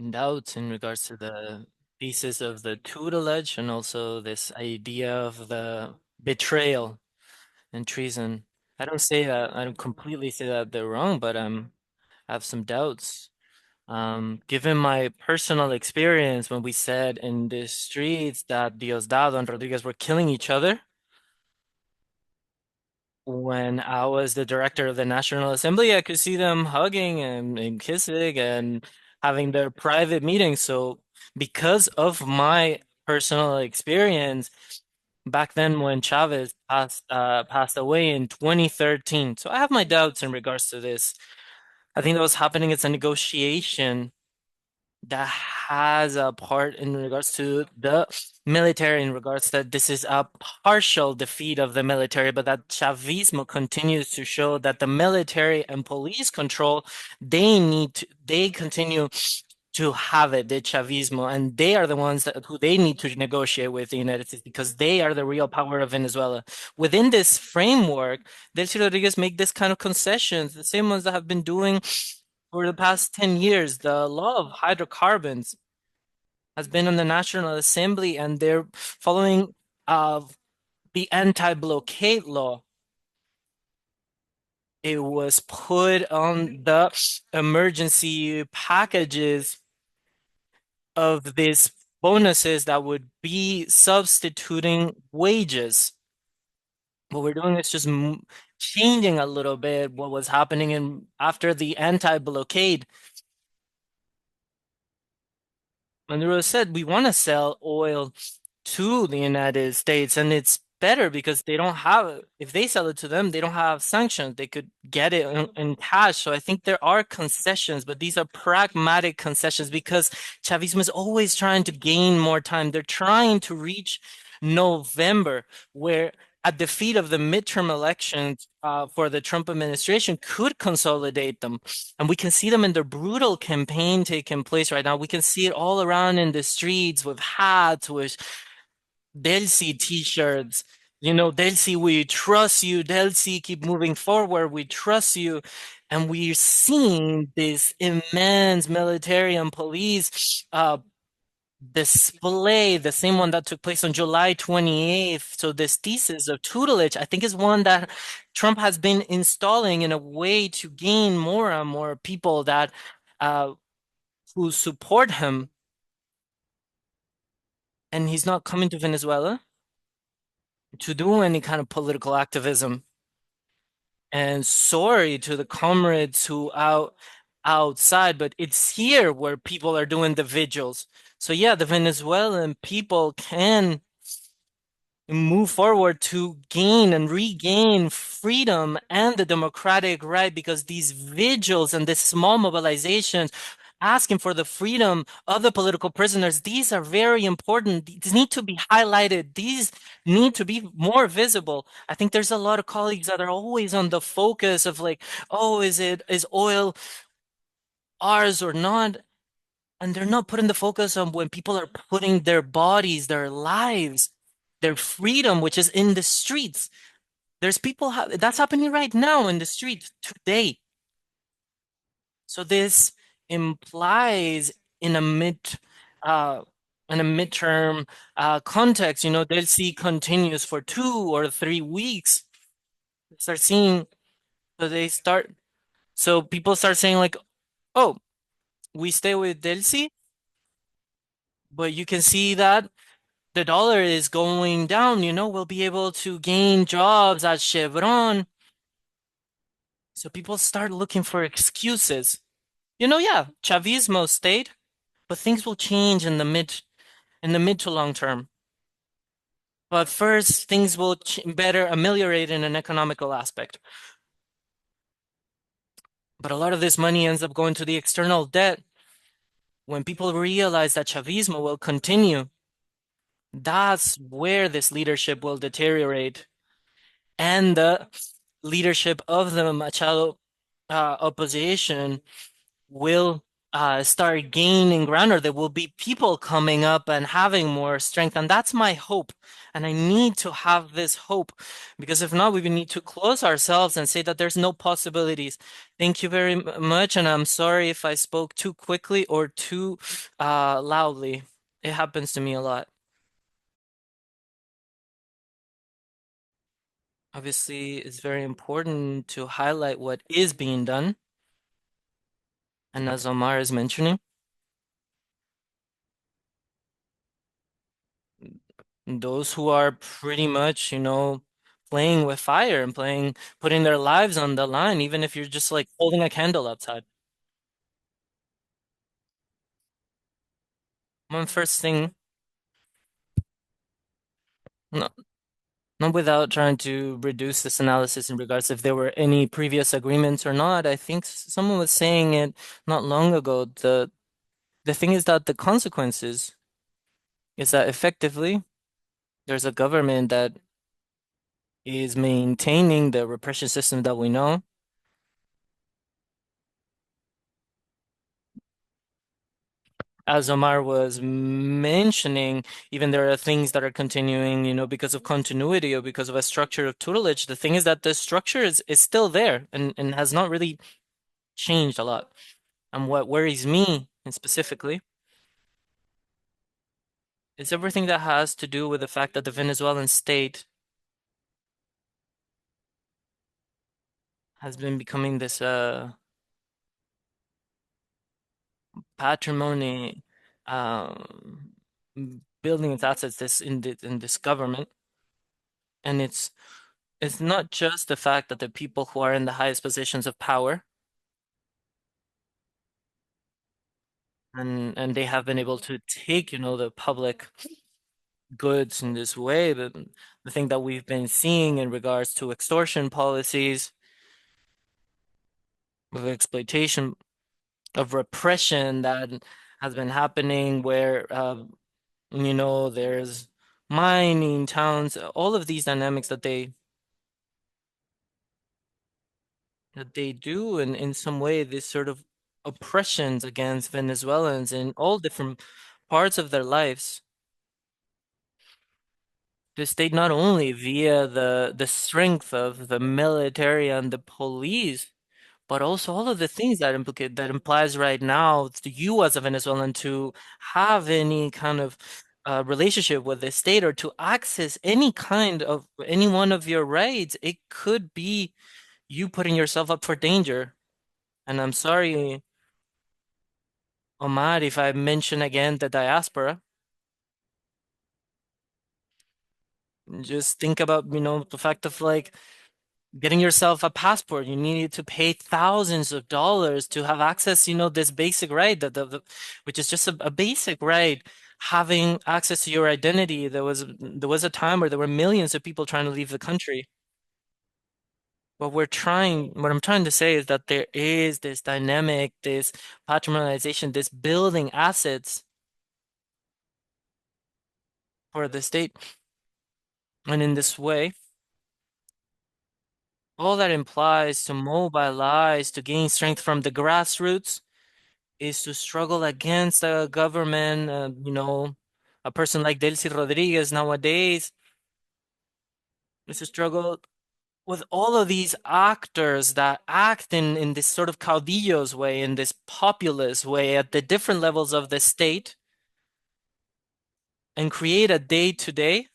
doubts in regards to the thesis of the tutelage and also this idea of the betrayal and treason. I don't say that, I don't completely say that they're wrong, but I have some doubts. Given my personal experience when we said in the streets that Diosdado and Rodriguez were killing each other, when I was the director of the National Assembly, I could see them hugging and kissing and having their private meetings. So, because of my personal experience back then when Chavez passed away in 2013, so I have my doubts in regards to this. I think that was happening. It's a negotiation that has a part in regards to the military, in regards that this is a partial defeat of the military, but that Chavismo continues to show that the military and police control, they continue to have it, the Chavismo, and they are the ones who they need to negotiate with the United States because they are the real power of Venezuela. Within this framework, Delcy Rodriguez make this kind of concessions, the same ones that have been doing for the past 10 years. The law of hydrocarbons has been on the National Assembly, and they're following the anti-blockade law. It was put on the emergency packages of these bonuses that would be substituting wages. What we're doing is just changing a little bit what was happening in after the anti-blockade. Maduro said we want to sell oil to the United States, and it's better because they don't have, if they sell it to them, they don't have sanctions. They could get it in cash. So I think there are concessions, but these are pragmatic concessions because Chavismo is always trying to gain more time. They're trying to reach November, where a defeat of the midterm elections for the Trump administration could consolidate them. And we can see them in the brutal campaign taking place right now. We can see it all around in the streets with hats, with Delcy t-shirts. You know, Delcy, we trust you. Delcy, keep moving forward. We trust you. And we're seeing this immense military and police display, the same one that took place on July 28th. So this thesis of tutelage, I think, is one that Trump has been installing in a way to gain more and more people that uh, who support him. And he's not coming to Venezuela to do any kind of political activism. And sorry to the comrades who outside, but it's here where people are doing the vigils. So yeah, the Venezuelan people can move forward to gain and regain freedom and the democratic right because these vigils and these small mobilizations asking for the freedom of the political prisoners, these are very important. These need to be highlighted. These need to be more visible. I think there's a lot of colleagues that are always on the focus of like, oh, is oil ours or not? And they're not putting the focus on when people are putting their bodies, their lives, their freedom, which is in the streets. There's people that's happening right now in the streets today. So this implies in a uh midterm context, you know, they'll see continues for 2 or 3 weeks. Start seeing, so they start, so people start saying like, oh, we stay with Delcy, but you can see that the dollar is going down, you know, we'll be able to gain jobs at Chevron. So people start looking for excuses. You know, yeah, Chavismo stayed, but things will change in the mid to long term. But first, things will better ameliorate in an economical aspect. But a lot of this money ends up going to the external debt when people realize that Chavismo will continue, that's where this leadership will deteriorate. And the leadership of the Machado opposition will start gaining ground, or there will be people coming up and having more strength. And that's my hope. And I need to have this hope because if not, we will need to close ourselves and say that there's no possibilities. Thank you very much. And I'm sorry if I spoke too quickly or too loudly. It happens to me a lot. Obviously, it's very important to highlight what is being done. And as Omar is mentioning, those who are pretty much, playing with fire and putting their lives on the line, even if you're just like holding a candle outside. One first thing, no, not without trying to reduce this analysis in regards if there were any previous agreements or not. I think someone was saying it not long ago. The thing is that the consequences is that effectively there's a government that is maintaining the repression system that we know. As Omar was mentioning, even there are things that are continuing, because of continuity or because of a structure of tutelage. The thing is that the structure is still there and has not really changed a lot. And what worries me, and specifically, is everything that has to do with the fact that the Venezuelan state has been becoming this patrimony, um, building its assets in this government, and it's not just the fact that the people who are in the highest positions of power and they have been able to take, the public goods in this way, but the thing that we've been seeing in regards to extortion policies, of exploitation, of repression that has been happening where there's mining towns, all of these dynamics that they do, and in some way, this sort of oppressions against Venezuelans in all different parts of their lives. The state not only via the strength of the military and the police, but also all of the things that implies right now to you as a Venezuelan to have any kind of relationship with the state or to access any kind of any one of your rights, it could be you putting yourself up for danger. And I'm sorry, Omar, if I mention again the diaspora, just think about, the fact of like getting yourself a passport. You needed to pay thousands of dollars to have access, this basic right, which is just a basic right, having access to your identity. There was a time where there were millions of people trying to leave the country. What I'm trying to say is that there is this dynamic, this patrimonialization, this building assets for the state. And in this way, all that implies to mobilize, to gain strength from the grassroots is to struggle against a government, a person like Delcy Rodriguez nowadays is to struggle with all of these actors that act in this sort of caudillos way, in this populist way at the different levels of the state and create a day to day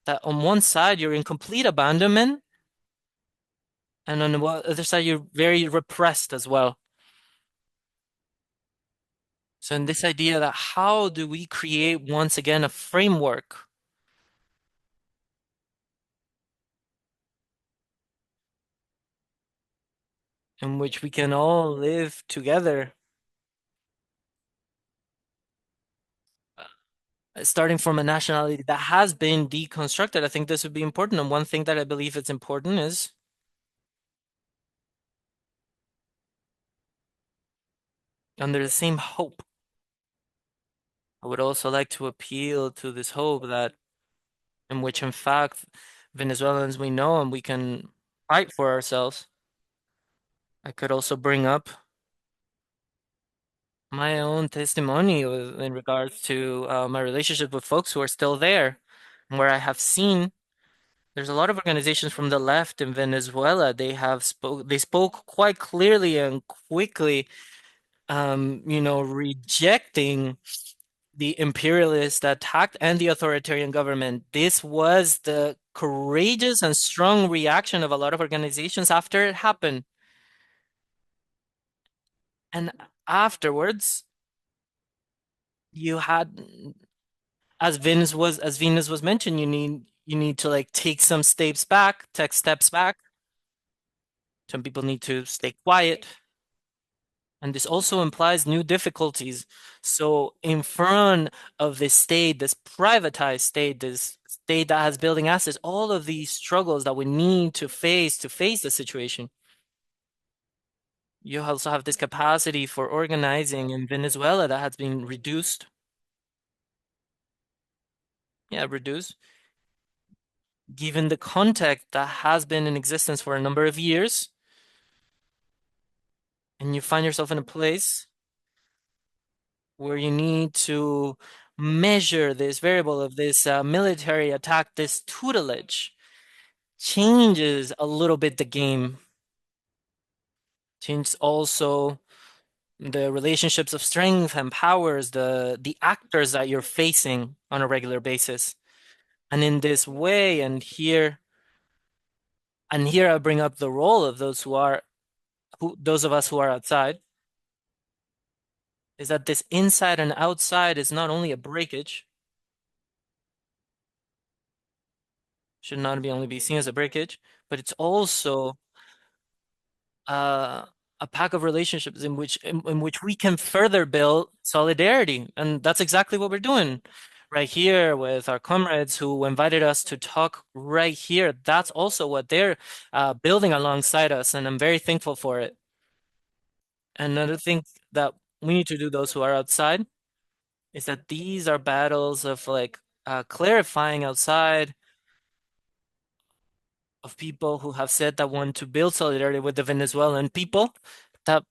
that on one side you're in complete abandonment and on the other side you're very repressed as well. So in this idea that how do we create once again a framework in which we can all live together, starting from a nationality that has been deconstructed. I think this would be important. And one thing that I believe it's important is under the same hope. I would also like to appeal to this hope that in which in fact Venezuelans we know and we can fight for ourselves. I could also bring up my own testimony in regards to my relationship with folks who are still there, where I have seen there's a lot of organizations from the left in Venezuela. They spoke quite clearly and quickly, rejecting the imperialist attack and the authoritarian government. This was the courageous and strong reaction of a lot of organizations after it happened. And afterwards, you had, as Venus was mentioned, you need to like take some steps back, take steps back. Some people need to stay quiet. And this also implies new difficulties. So, in front of this state, this privatized state, this state that has building assets, all of these struggles that we need to face the situation, you also have this capacity for organizing in Venezuela that has been reduced. Yeah, reduced. Given the context that has been in existence for a number of years, and you find yourself in a place where you need to measure this variable of this military attack, this tutelage changes a little bit the game. Changes also the relationships of strength and powers, the actors that you're facing on a regular basis. And in this way, and here I bring up the role of those of us who are outside, is that this inside and outside is not only a breakage, should not be only be seen as a breakage, but it's also uh, a pack of relationships in which we can further build solidarity, and that's exactly what we're doing right here with our comrades who invited us to talk right here. That's also what they're building alongside us, and I'm very thankful for it. Another thing that we need to do, those who are outside, is that these are battles of like clarifying outside of people who have said that want to build solidarity with the Venezuelan people. That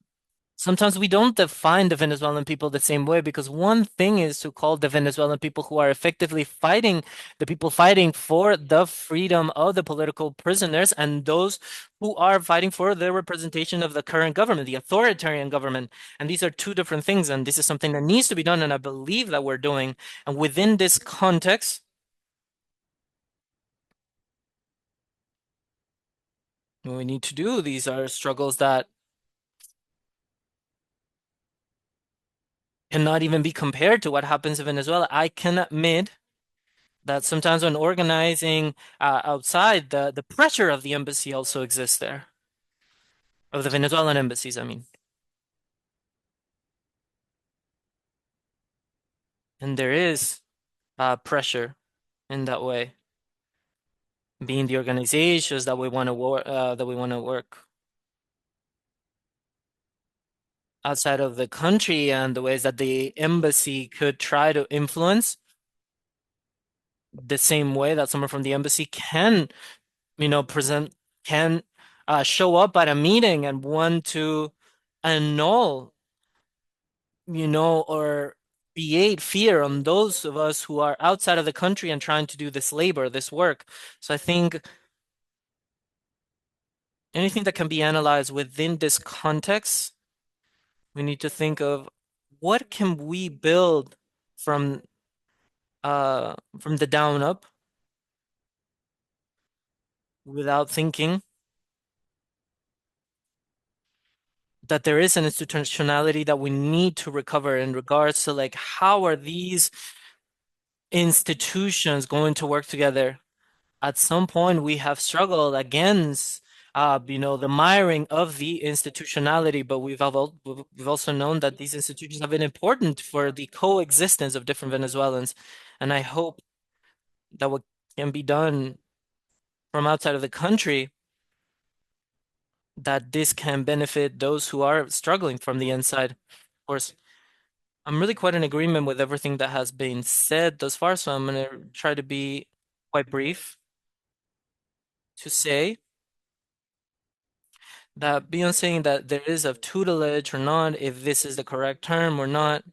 sometimes we don't define the Venezuelan people the same way, because one thing is to call the Venezuelan people who are effectively fighting the people fighting for the freedom of the political prisoners, and those who are fighting for the representation of the current government, the authoritarian government. And these are two different things, and this is something that needs to be done, and I believe that we're doing. And within this context, what we need to do, these are struggles that cannot even be compared to what happens in Venezuela. I can admit that sometimes when organizing outside, the pressure of the embassy also exists there, of the Venezuelan embassies, I mean. And there is pressure in that way, being the organizations that we want to work outside of the country, and the ways that the embassy could try to influence the same way that someone from the embassy can, present, can show up at a meeting and want to annul, or create fear on those of us who are outside of the country and trying to do this labor, this work. So I think anything that can be analyzed within this context, we need to think of what can we build from from the down up, without thinking that there is an institutionality that we need to recover in regards to like how are these institutions going to work together. At some point we have struggled against the miring of the institutionality, but we've also known that these institutions have been important for the coexistence of different Venezuelans. And I hope that what can be done from outside of the country, that this can benefit those who are struggling from the inside. Of course, I'm really quite in agreement with everything that has been said thus far, so I'm going to try to be quite brief to say that beyond saying that there is a tutelage or not, if this is the correct term or not,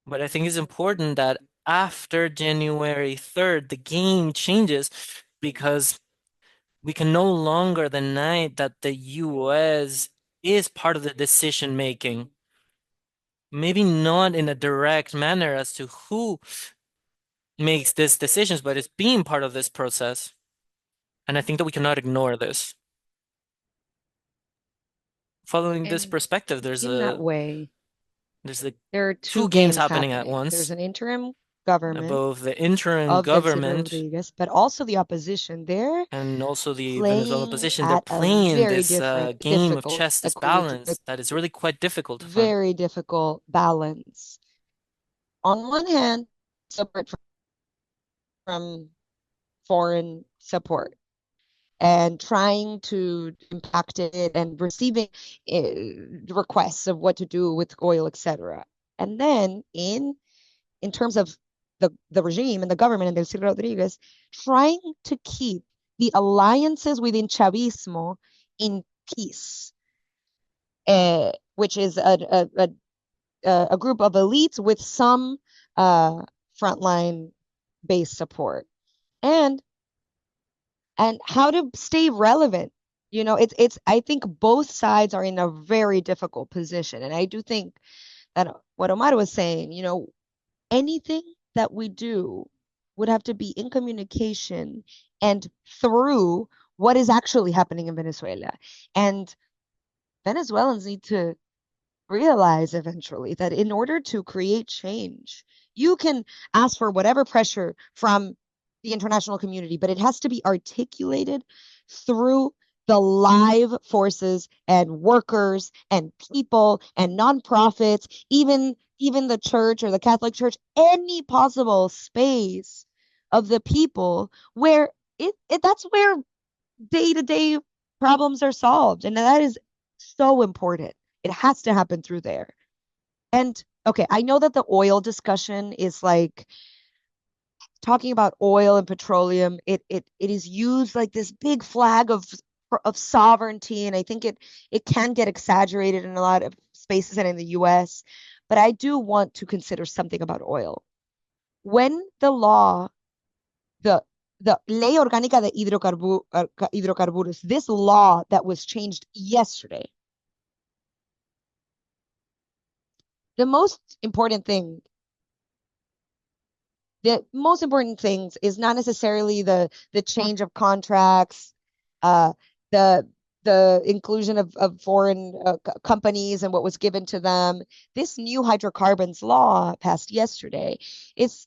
but I think it's important that after January 3rd, the game changes because we can no longer deny that the US is part of the decision making. Maybe not in a direct manner as to who makes these decisions, but it's being part of this process. And I think that we cannot ignore this. Following this And perspective, in that way, there's the there are two two games games happening at happening. There's once. an interim government Both the interim of Delcy government Rodriguez, but also the opposition. They're and also the Venezuelan playing opposition, they're at a playing very this different, game of difficult, chess, this balance that is really quite difficult to find. very difficult balance. On one hand, support from foreign support and trying to impact it and receiving requests of what to do with oil, etc. And then in terms of the regime and the government and Delcy Rodriguez trying to keep the alliances within Chavismo in peace, which is a group of elites with some frontline base support. And how to stay relevant. It's I think both sides are in a very difficult position. And I do think that what Omar was saying, anything that we do would have to be in communication and through what is actually happening in Venezuela. And Venezuelans need to realize eventually that in order to create change, you can ask for whatever pressure from the international community, but it has to be articulated through the live forces and workers and people and nonprofits, even the church or the Catholic Church, any possible space of the people where that's where day-to-day problems are solved. And that is so important. It has to happen through there. And okay, I know that the oil discussion is like talking about oil and petroleum. It is used like this big flag of sovereignty, and I think it can get exaggerated in a lot of spaces and in the US. But I do want to consider something about oil. When the the Ley Orgánica de Hidrocarburos, this law that was changed yesterday, the most important thing the most important things is not necessarily the change of contracts, uh, the inclusion of foreign companies and what was given to them. This new hydrocarbons law passed yesterday is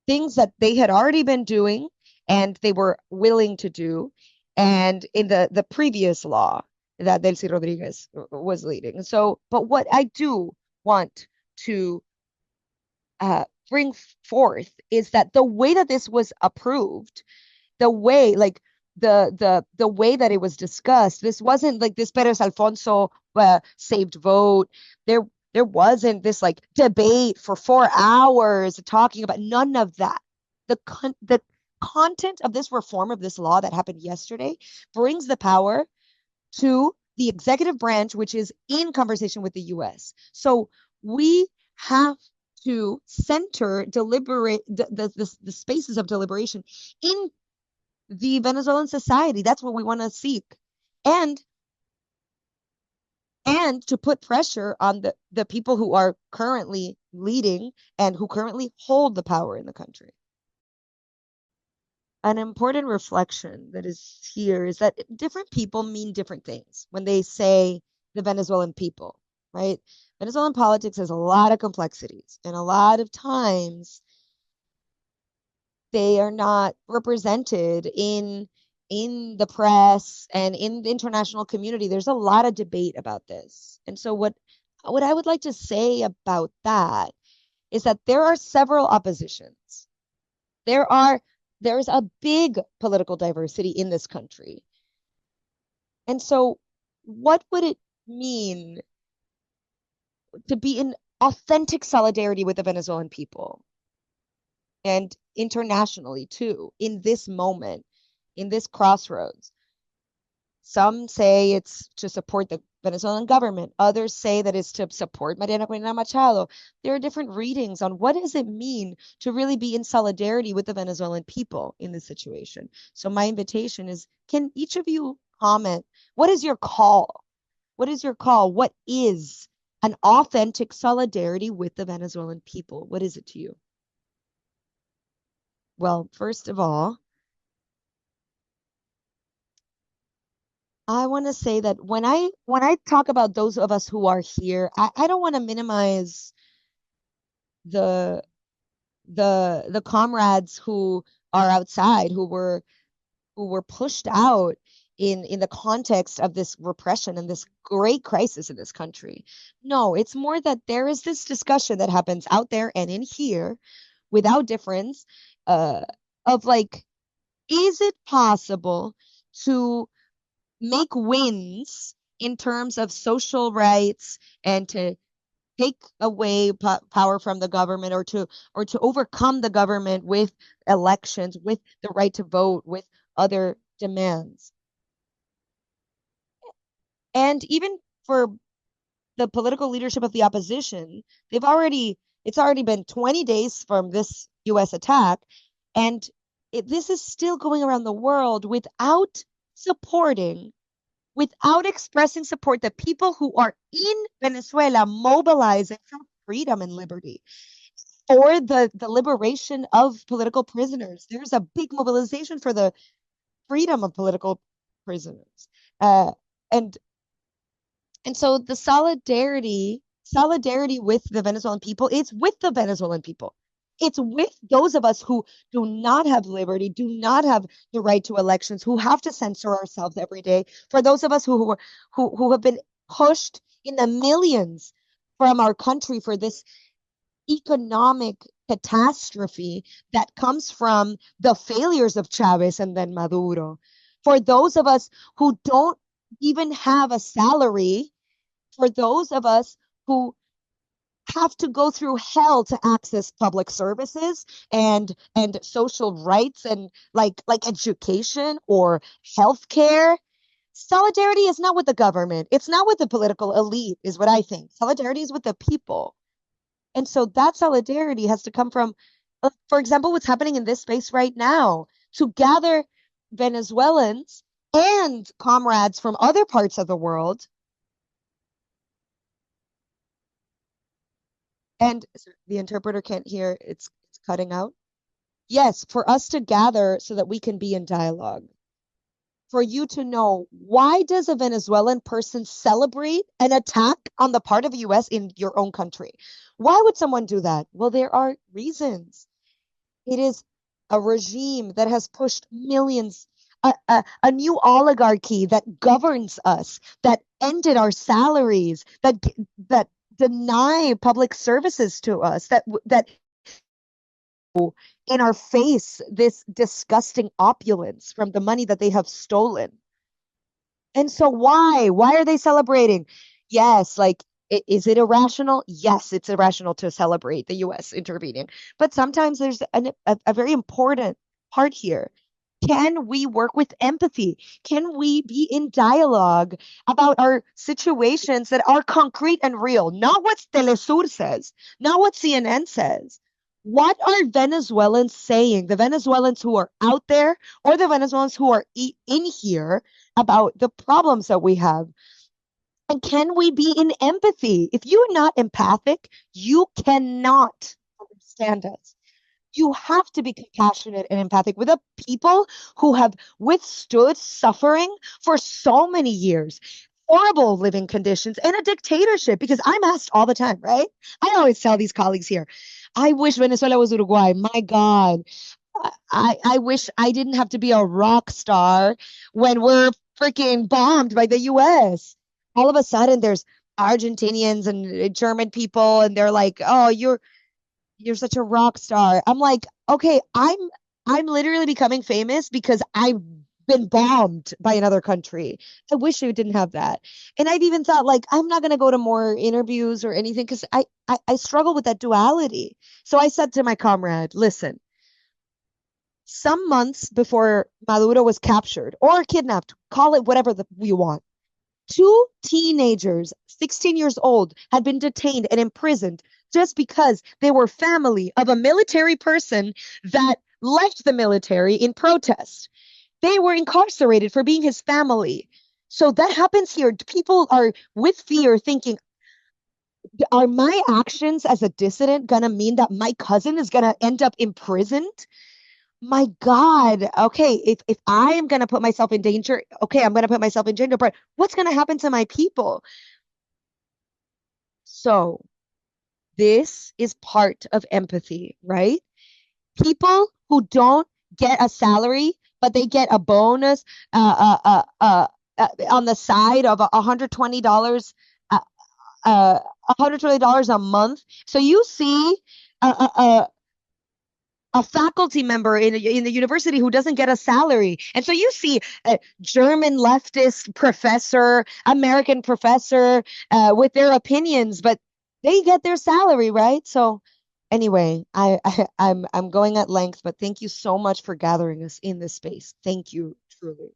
things that they had already been doing and they were willing to do, and in the previous law that Delcy Rodriguez was leading. So, but what I do want to bring forth is that the way that this was approved, the way like the way that it was discussed, this wasn't like this Perez Alfonso saved vote. There wasn't this like debate for 4 hours talking about none of that. The content of this reform of this law that happened yesterday brings the power to the executive branch, which is in conversation with the US. So we have to center the spaces of deliberation in the Venezuelan society. That's what we want to seek. And to put pressure on the people who are currently leading and who currently hold the power in the country. An important reflection that is here is that different people mean different things when they say the Venezuelan people, right? Venezuelan politics has a lot of complexities, and a lot of times they are not represented in the press and in the international community. There's a lot of debate about this. And so what I would like to say about that is that there are several oppositions. There's a big political diversity in this country. And so what would it mean to be in authentic solidarity with the Venezuelan people and internationally too in this moment, in this crossroads. Some say it's to support the Venezuelan government. Others say that it's to support Mariana Corina Machado. There are different readings on what does it mean to really be in solidarity with the Venezuelan people in this situation. So my invitation is, can each of you comment? What is your call? What is your call? What is an authentic solidarity with the Venezuelan people? What is it to you? Well, first of all, I want to say that when I talk about those of us who are here, I don't want to minimize the the comrades who are outside, who were pushed out in the context of this repression and this great crisis in this country. No, it's more that there is this discussion that happens out there and in here without difference, uh, of like, is it possible to make wins in terms of social rights and to take away power from the government, or to overcome the government with elections, with the right to vote, with other demands? And even for the political leadership of the opposition, it's already been 20 days from this US attack, and this is still going around the world supporting without expressing support, the people who are in Venezuela mobilizing for freedom and liberty, for the liberation of political prisoners. There's a big mobilization for the freedom of political prisoners. Uh, and and so the solidarity with the Venezuelan people, it's with the Venezuelan people. It's with those of us who do not have liberty, do not have the right to elections, who have to censor ourselves every day. For those of us who have been pushed in the millions from our country for this economic catastrophe that comes from the failures of Chavez and then Maduro. For those of us who don't even have a salary, for those of us who have to go through hell to access public services and social rights and like education or healthcare. Solidarity is not with the government. It's not with the political elite, is what I think. Solidarity is with the people. And so that solidarity has to come from, for example, what's happening in this space right now, to gather Venezuelans and comrades from other parts of the world. And the interpreter can't hear, it's cutting out. Yes, for us to gather so that we can be in dialogue. For you to know, why does a Venezuelan person celebrate an attack on the part of the US in your own country? Why would someone do that? Well, there are reasons. It is a regime that has pushed millions, a new oligarchy that governs us, that ended our salaries, that deny public services to us, that in our face this disgusting opulence from the money that they have stolen. And so why are they celebrating? Yes, like, is it irrational? Yes, it's irrational to celebrate the US intervening, but sometimes there's a very important part here. Can we work with empathy? Can we be in dialogue about our situations that are concrete and real? Not what Telesur says, not what CNN says. What are Venezuelans saying? The Venezuelans who are out there, or the Venezuelans who are in here, about the problems that we have? And can we be in empathy? If you're not empathic, you cannot understand us. You have to be compassionate and empathic with the people who have withstood suffering for so many years, horrible living conditions, and a dictatorship. Because I'm asked all the time, right? I always tell these colleagues here, I wish Venezuela was Uruguay. My God. I wish I didn't have to be a rock star when we're freaking bombed by the US. All of a sudden, there's Argentinians and German people, and they're like, "Oh, you're such a rock star." I'm like, okay, I'm literally becoming famous because I been bombed by another country. I wish we didn't have that. And I've even thought like I'm not gonna go to more interviews or anything because I struggle with that duality. So I said to my comrade, listen, some months before Maduro was captured or kidnapped, call it whatever we want. Two teenagers, 16 years old, had been detained and imprisoned just because they were family of a military person that left the military in protest. They were incarcerated for being his family. So that happens here. People are with fear thinking, are my actions as a dissident going to mean that my cousin is going to end up imprisoned? My God. Okay, if I am going to put myself in danger, okay, I'm going to put myself in danger, but what's going to happen to my people? So this is part of empathy, right? People who don't get a salary, but they get a bonus on the side of $120 $120 a month. So you see a faculty member in the university who doesn't get a salary. And so you see a German leftist professor, American professor with their opinions, but they get their salary, right? So anyway, I'm going at length, but thank you so much for gathering us in this space. Thank you, truly.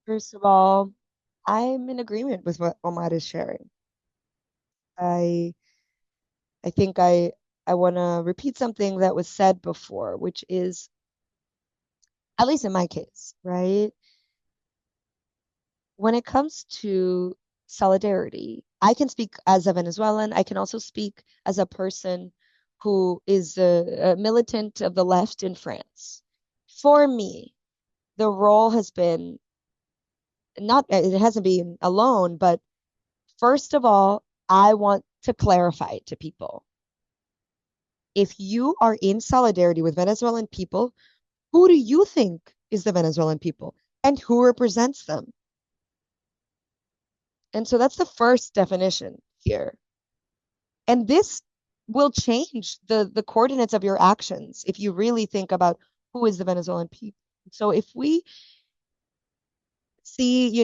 First of all, I'm in agreement with what Omar is sharing. I I think I want to repeat something that was said before, which is, at least in my case, right? When it comes to solidarity, I can speak as a Venezuelan. I can also speak as a person who is a militant of the left in France. For me, the role has been not, it hasn't been alone, but first of all, I want to clarify to people. If you are in solidarity with Venezuelan people, who do you think is the Venezuelan people and who represents them? And so that's the first definition here. And this will change the coordinates of your actions if you really think about who is the Venezuelan people. So if we see,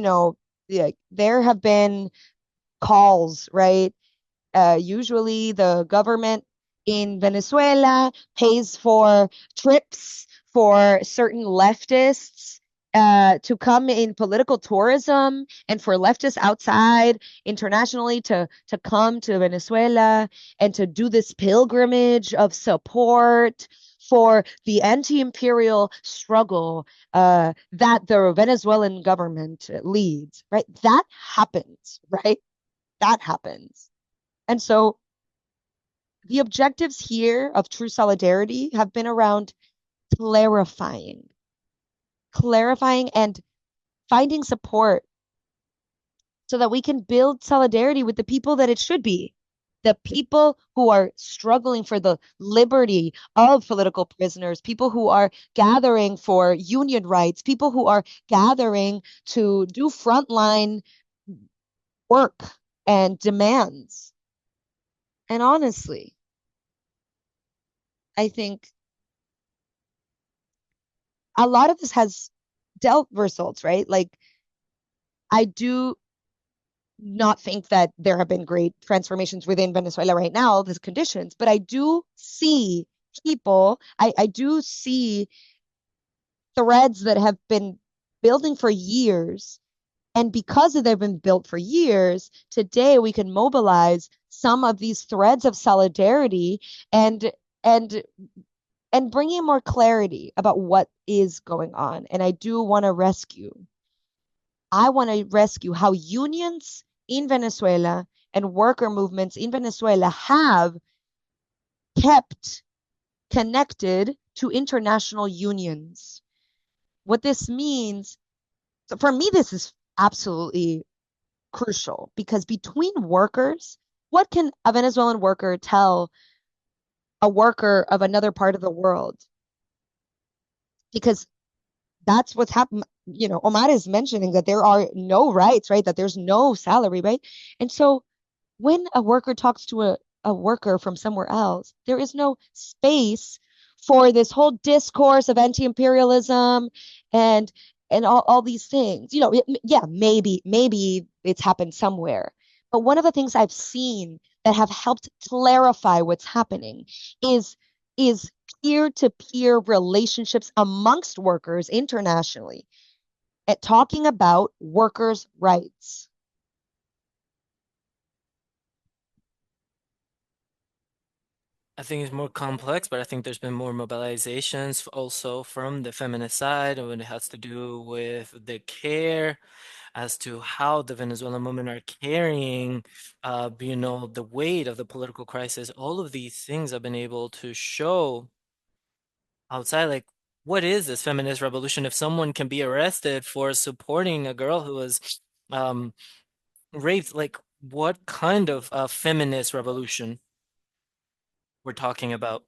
there have been calls, right? Usually the government in Venezuela pays for trips for certain leftists to come in political tourism and for leftists outside internationally to come to Venezuela and to do this pilgrimage of support for the anti-imperial struggle that the Venezuelan government leads, right? That happens, right? That happens. And so the objectives here of true solidarity have been around clarifying and finding support so that we can build solidarity with the people that it should be. The people who are struggling for the liberty of political prisoners, people who are gathering for union rights, people who are gathering to do frontline work and demands. And honestly, I think a lot of this has dealt results, right? Like, I do not think that there have been great transformations within Venezuela right now, the conditions, but I do see people, I do see threads that have been building for years. And because they've been built for years, today we can mobilize some of these threads of solidarity and and and bringing more clarity about what is going on. And I want to rescue how unions in Venezuela and worker movements in Venezuela have kept connected to international unions. What this means, so for me, this is absolutely crucial because between workers, what can a Venezuelan worker tell a worker of another part of the world? Because that's what's happened. Omar is mentioning that there are no rights, right? That there's no salary, right? And so when a worker talks to a worker from somewhere else, there is no space for this whole discourse of anti-imperialism and all these things. Yeah, maybe it's happened somewhere. But one of the things I've seen that have helped clarify what's happening is is peer-to-peer relationships amongst workers internationally at talking about workers' rights. I think it's more complex, but I think there's been more mobilizations also from the feminist side when it has to do with the care as to how the Venezuelan women are carrying, the weight of the political crisis. All of these things have been able to show outside, like, what is this feminist revolution? If someone can be arrested for supporting a girl who was um, raped, like, what kind of feminist revolution we're talking about?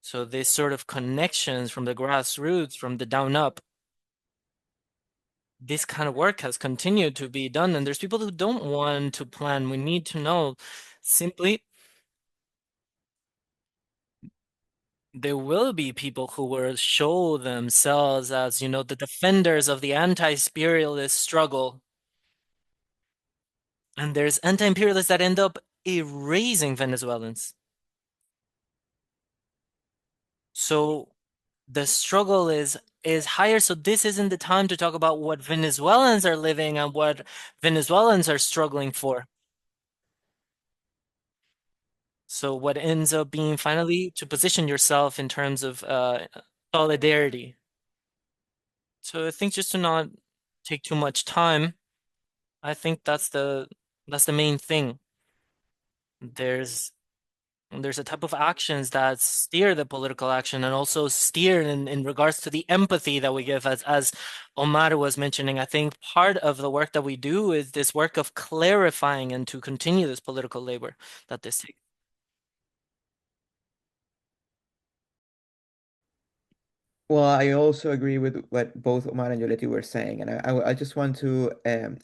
So this sort of connections from the grassroots, from the down up, this kind of work has continued to be done. And there's people who don't want to plan. We need to know simply there will be people who will show themselves as, the defenders of the anti-imperialist struggle. And there's anti-imperialists that end up erasing Venezuelans. So the struggle is higher. So this isn't the time to talk about what Venezuelans are living and what Venezuelans are struggling for. So what ends up being finally to position yourself in terms of solidarity. So I think just to not take too much time, I think that's the main thing. There's there's a type of actions that steer the political action and also steer in regards to the empathy that we give as Omar was mentioning. I think part of the work that we do is this work of clarifying and to continue this political labor that this takes. Well, I also agree with what both Omar and Yoleti were saying, and I just want to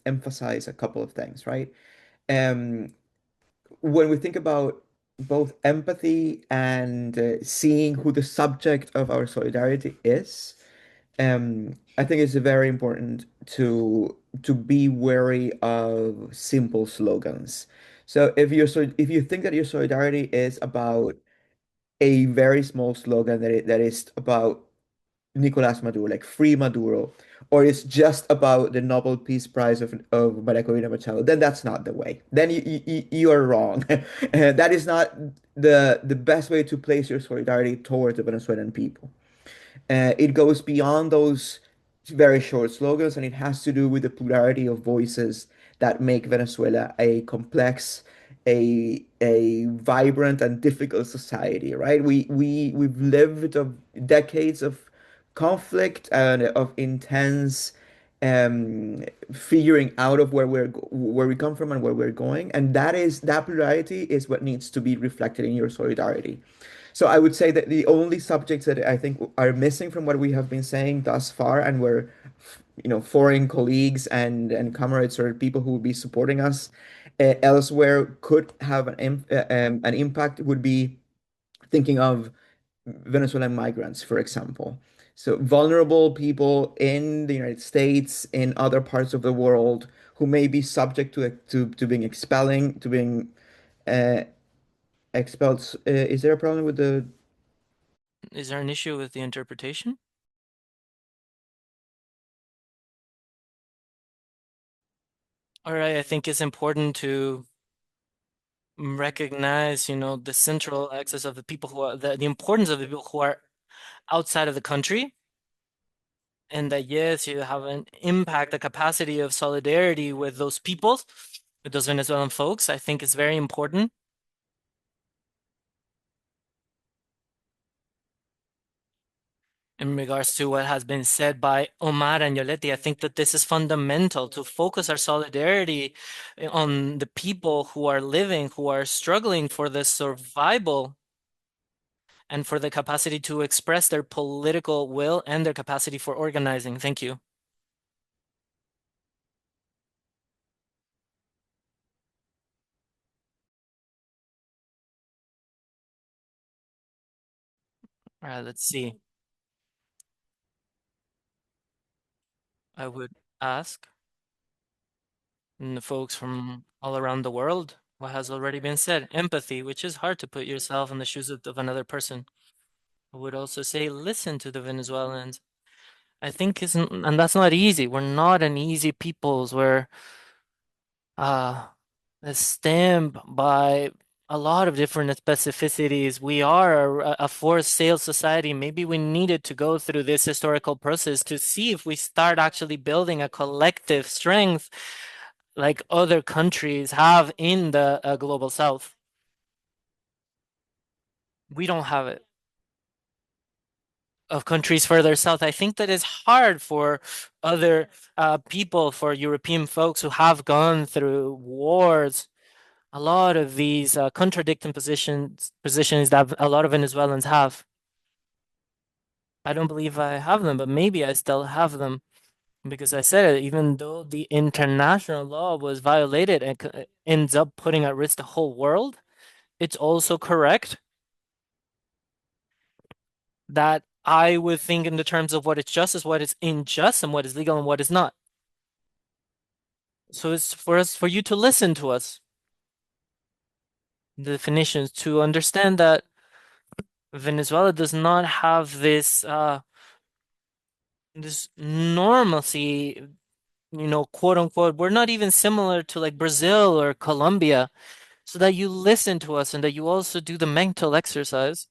emphasize a couple of things, right? Um, when we think about both empathy and seeing who the subject of our solidarity is, I think it's very important to be wary of simple slogans. So if you think that your solidarity is about a very small slogan that is about Nicolas Maduro, like free Maduro, or it's just about the Nobel Peace Prize of Maria Corina Machado, then that's not the way. Then you are wrong. That is not the best way to place your solidarity towards the Venezuelan people. It goes beyond those very short slogans, and it has to do with the plurality of voices that make Venezuela a complex, a vibrant and difficult society, right? We've lived of decades of conflict and of intense figuring out of where we come from and where we're going, and that plurality is what needs to be reflected in your solidarity. So I would say that the only subjects that I think are missing from what we have been saying thus far, and where, foreign colleagues and comrades or people who would be supporting us elsewhere could have an impact, would be thinking of Venezuelan migrants, for example. So vulnerable people in the United States, in other parts of the world, who may be subject to being uh, expelled. Is there a problem with the? Is there an issue with the interpretation? All right, I think it's important to recognize, the central axis of the people who are the importance of the people who are outside of the country, and that yes, you have an impact, the capacity of solidarity with those peoples, with those Venezuelan folks. I think it's very important. In regards to what has been said by Omar and Yoleti, I think that this is fundamental to focus our solidarity on the people who are living, who are struggling for the survival and for the capacity to express their political will and their capacity for organizing. Thank you. All right, let's see. I would ask the folks from all around the world what has already been said. Empathy, which is hard to put yourself in the shoes of another person. I would also say listen to the Venezuelans. I think isn't, and that's not easy. We're not an easy peoples. We're uh stamped by a lot of different specificities. We are a forced sales society. Maybe we needed to go through this historical process to see if we start actually building a collective strength like other countries have in the global south. We don't have it. Of countries further south. I think that is hard for other people, for European folks who have gone through wars. A lot of these contradicting positions that a lot of Venezuelans have. I don't believe I have them, but maybe I still have them because I said it. Even though the international law was violated and ends up putting at risk the whole world, it's also correct that I would think in the terms of what is justice, what is unjust, and what is legal and what is not. So it's for us, for you to listen to us, the definitions, to understand that Venezuela does not have this normalcy, quote unquote. We're not even similar to like Brazil or Colombia, so that you listen to us and that you also do the mental exercise.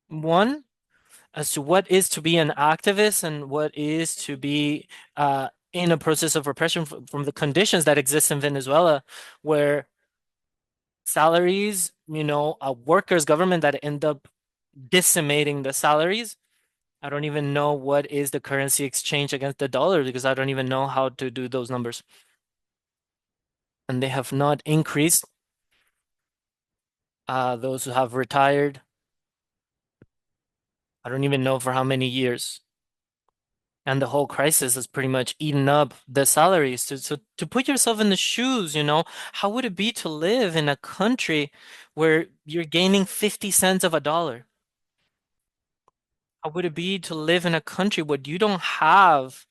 One, as to what is to be an activist and what is to be in a process of repression from the conditions that exist in Venezuela, where salaries, a workers' government that end up decimating the salaries. I don't even know what is the currency exchange against the dollar because I don't even know how to do those numbers. And they have not increased. Those who have retired, I don't even know for how many years. And the whole crisis has pretty much eaten up the salaries. So to put yourself in the shoes, how would it be to live in a country where you're gaining 50 cents of a dollar? How would it be to live in a country where you don't have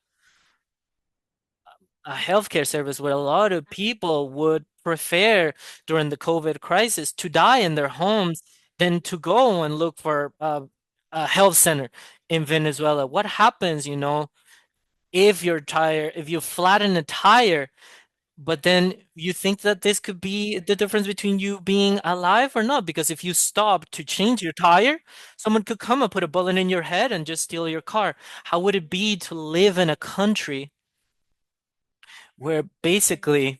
a healthcare service, where a lot of people would prefer during the COVID crisis to die in their homes than to go and look for a health center in Venezuela? What happens, if you're tired, if you flatten a tire, but then you think that this could be the difference between you being alive or not? Because if you stop to change your tire, someone could come and put a bullet in your head and just steal your car. How would it be to live in a country where basically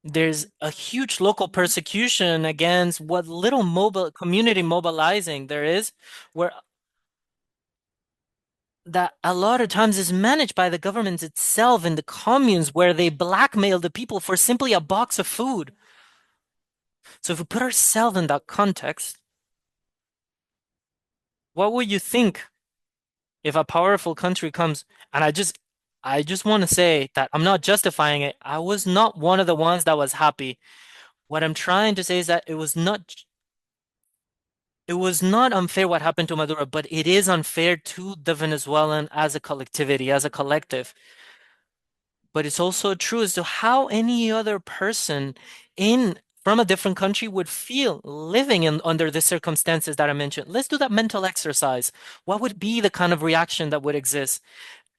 there's a huge local persecution against what little mobile community mobilizing there is, where that a lot of times is managed by the government itself in the communes where they blackmail the people for simply a box of food. So if we put ourselves in that context, what would you think if a powerful country comes? And I just want to say that I'm not justifying it. I was not one of the ones that was happy. What I'm trying to say is that it was not unfair what happened to Maduro, but it is unfair to the Venezuelan as a collectivity, as a collective. But it's also true as to how any other person in from a different country would feel living in under the circumstances that I mentioned. Let's do that mental exercise. What would be the kind of reaction that would exist?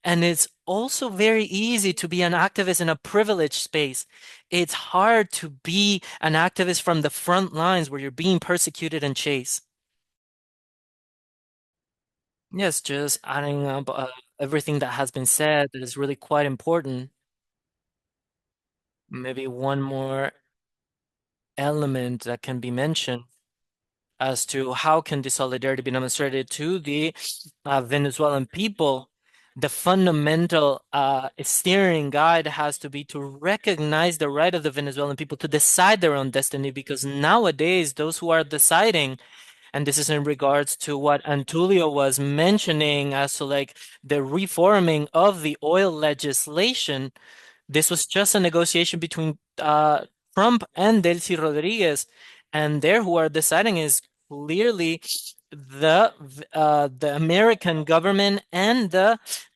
And it's also very easy to be an activist in a privileged space. It's hard to be an activist from the front lines where you're being persecuted and chased. Yes, just adding up everything that has been said that is really quite important. Maybe one more element that can be mentioned as to how can the solidarity be demonstrated to the Venezuelan people. The fundamental steering guide has to be to recognize the right of the Venezuelan people to decide their own destiny, because nowadays those who are deciding, and this is in regards to what Antulio was mentioning as to like the reforming of the oil legislation. This was just a negotiation between Trump and Delcy Rodriguez, and there who are deciding is clearly the American government and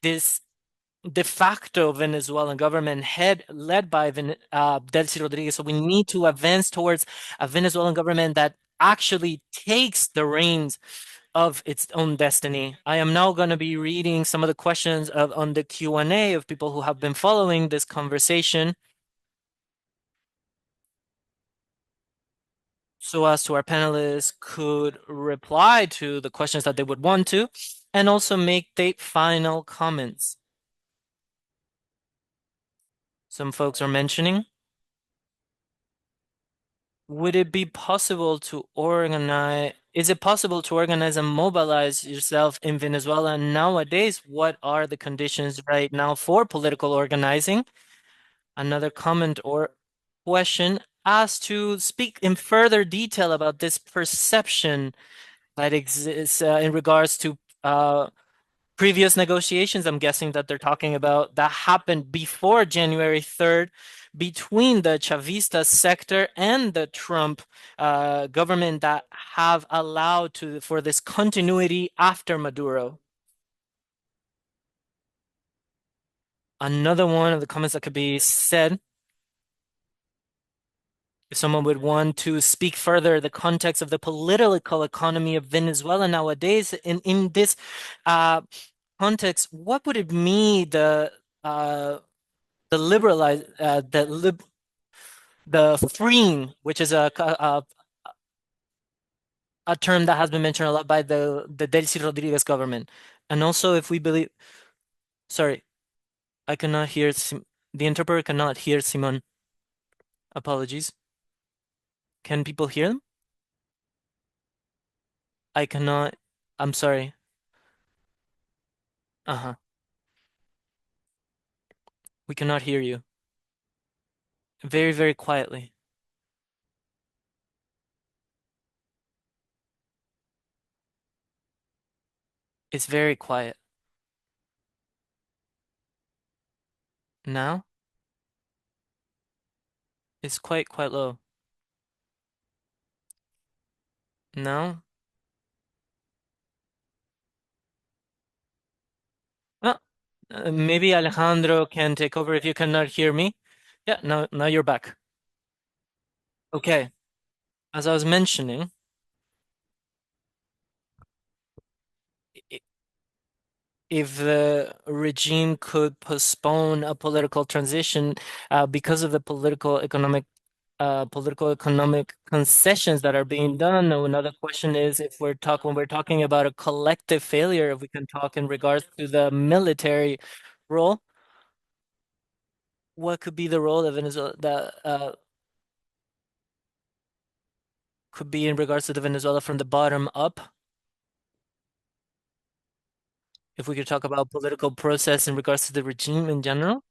this de facto Venezuelan government led by Delcy Rodriguez. So we need to advance towards a Venezuelan government that actually takes the reins of its own destiny. I am now going to be reading some of the questions on the Q&A of people who have been following this conversation, so as to our panelists could reply to the questions that they would want to, and also make their final comments. Some folks are mentioning, would it be possible to organize, is it possible to organize and mobilize yourself in Venezuela nowadays? What are the conditions right now for political organizing? Another comment or question asked to speak in further detail about this perception that exists in regards to previous negotiations. I'm guessing that they're talking about that happened before January 3rd between the Chavista sector and the Trump government that have allowed for this continuity after Maduro. Another one of the comments that could be said, if someone would want to speak further the context of the political economy of Venezuela nowadays, in this context, what would it mean the liberalize the freeing, which is a term that has been mentioned a lot by the Delcy Rodriguez government, and also if we believe, sorry, I cannot hear the interpreter cannot hear Simon. Apologies. Can people hear them? I cannot. I'm sorry. Uh-huh. We cannot hear you. Very, very quietly. It's very quiet. Now, it's quite low. Now, oh, maybe Alejandro can take over if you cannot hear me. Yeah, now you're back. Okay. As I was mentioning, i- if the regime could postpone a political transition because of the political economic concessions that are being done. Now, another question is if when we're talking about a collective failure, if we can talk in regards to the military role, what could be the role of Venezuela that could be in regards to the Venezuela from the bottom up? If we could talk about political process in regards to the regime in general,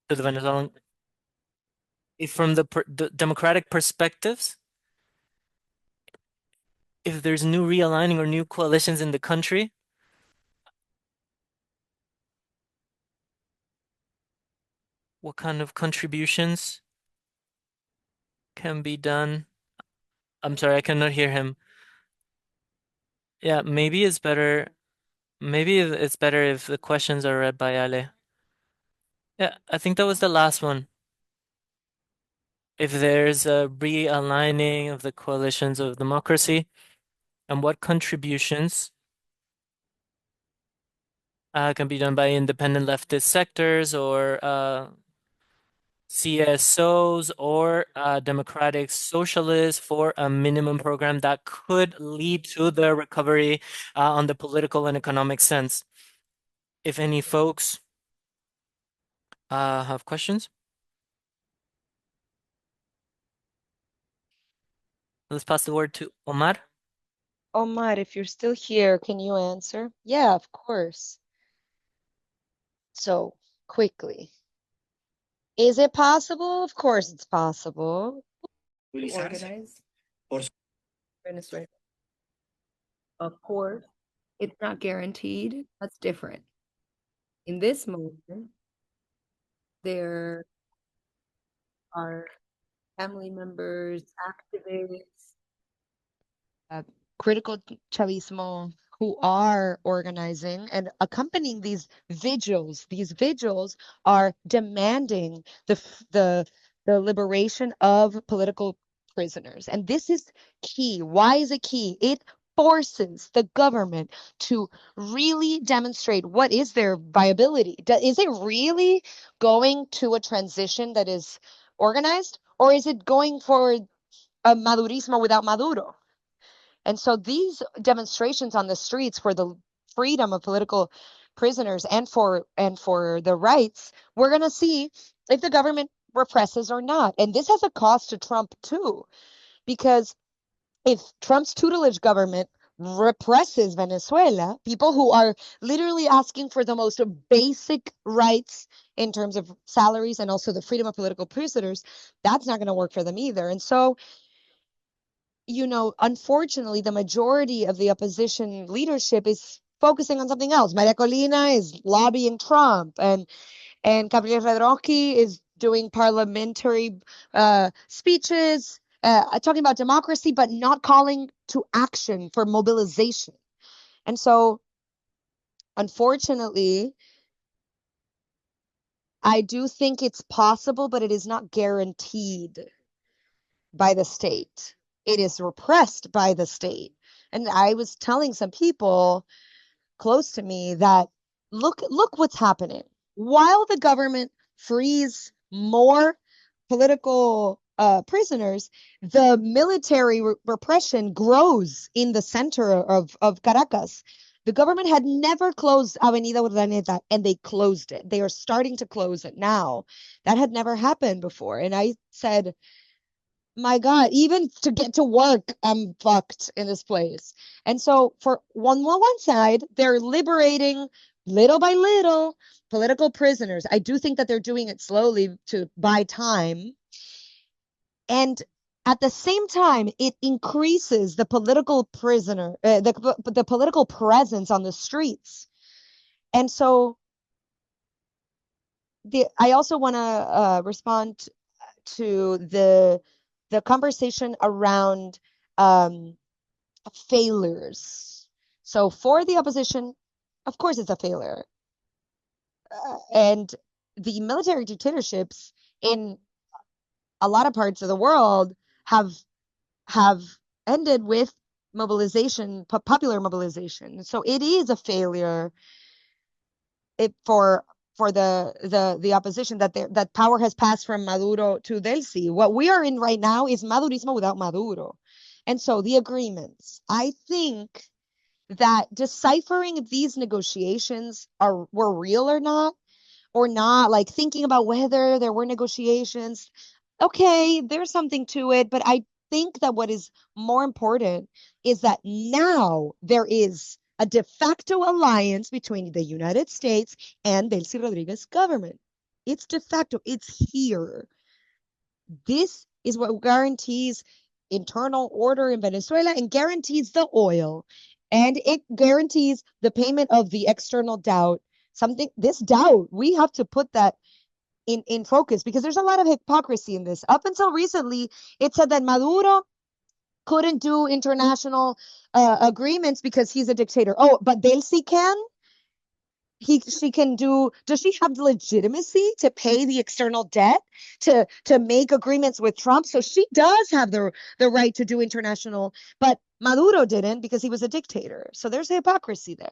to the Venezuelan, if from the democratic perspectives, if there's new realigning or new coalitions in the country, what kind of contributions can be done? I'm sorry, I cannot hear him. Yeah, maybe it's better if the questions are read by Ale. Yeah, I think that was the last one. If there's a realigning of the coalitions of democracy and what contributions can be done by independent leftist sectors or CSOs or democratic socialists for a minimum program that could lead to the recovery on the political and economic sense. If any folks have questions, let's pass the word to Omar. Omar, if you're still here, can you answer? Yeah, of course. So, quickly. Is it possible? Of course it's possible. To organize Venezuela. Of course, it's not guaranteed. That's different. In this moment, there are family members, activists, critical Chavismo who are organizing and accompanying these vigils. These vigils are demanding the liberation of political prisoners. And this is key. Why is it key? It forces the government to really demonstrate what is their viability. Is it really going to a transition that is organized, or is it going for a Madurismo without Maduro? And so these demonstrations on the streets for the freedom of political prisoners and for the rights, we're going to see if the government represses or not. And this has a cost to Trump too, because if Trump's tutelage government represses Venezuela, people who are literally asking for the most basic rights in terms of salaries and also the freedom of political prisoners, that's not going to work for them either. And so, unfortunately, the majority of the opposition leadership is focusing on something else. Maria Colina is lobbying Trump, and Gabriel Redrocky is doing parliamentary speeches, talking about democracy, but not calling to action for mobilization. And so, unfortunately, I do think it's possible, but it is not guaranteed by the state. It is repressed by the state. And I was telling some people close to me that look what's happening. While the government frees more political prisoners, the military repression grows in the center of Caracas. The government had never closed Avenida Urdaneta, and they closed it. They are starting to close it now. That had never happened before. And I said, my God, even to get to work, I'm fucked in this place. And so for one side, they're liberating little by little political prisoners. I do think that they're doing it slowly to buy time. And at the same time, it increases the political the political presence on the streets. And so I also want to respond to the conversation around failures. So for the opposition, of course, it's a failure. And the military dictatorships in a lot of parts of the world have ended with mobilization, popular mobilization. So it is a failure for the opposition that power has passed from Maduro to Delcy. What we are in right now is Madurismo without Maduro. And so the agreements, I think that deciphering if these negotiations were real or not, like thinking about whether there were negotiations, okay, there's something to it, but I think that what is more important is that now there is a de facto alliance between the United States and Delcy Rodriguez government. It's de facto. It's here. This is what guarantees internal order in Venezuela and guarantees the oil. And it guarantees the payment of the external doubt. This doubt, we have to put that in focus, because there's a lot of hypocrisy in this. Up until recently, it said that Maduro couldn't do international agreements because he's a dictator. Oh, but Delcy can? She can do. Does she have the legitimacy to pay the external debt, to make agreements with Trump? So she does have the right to do international, but Maduro didn't because he was a dictator. So there's hypocrisy there.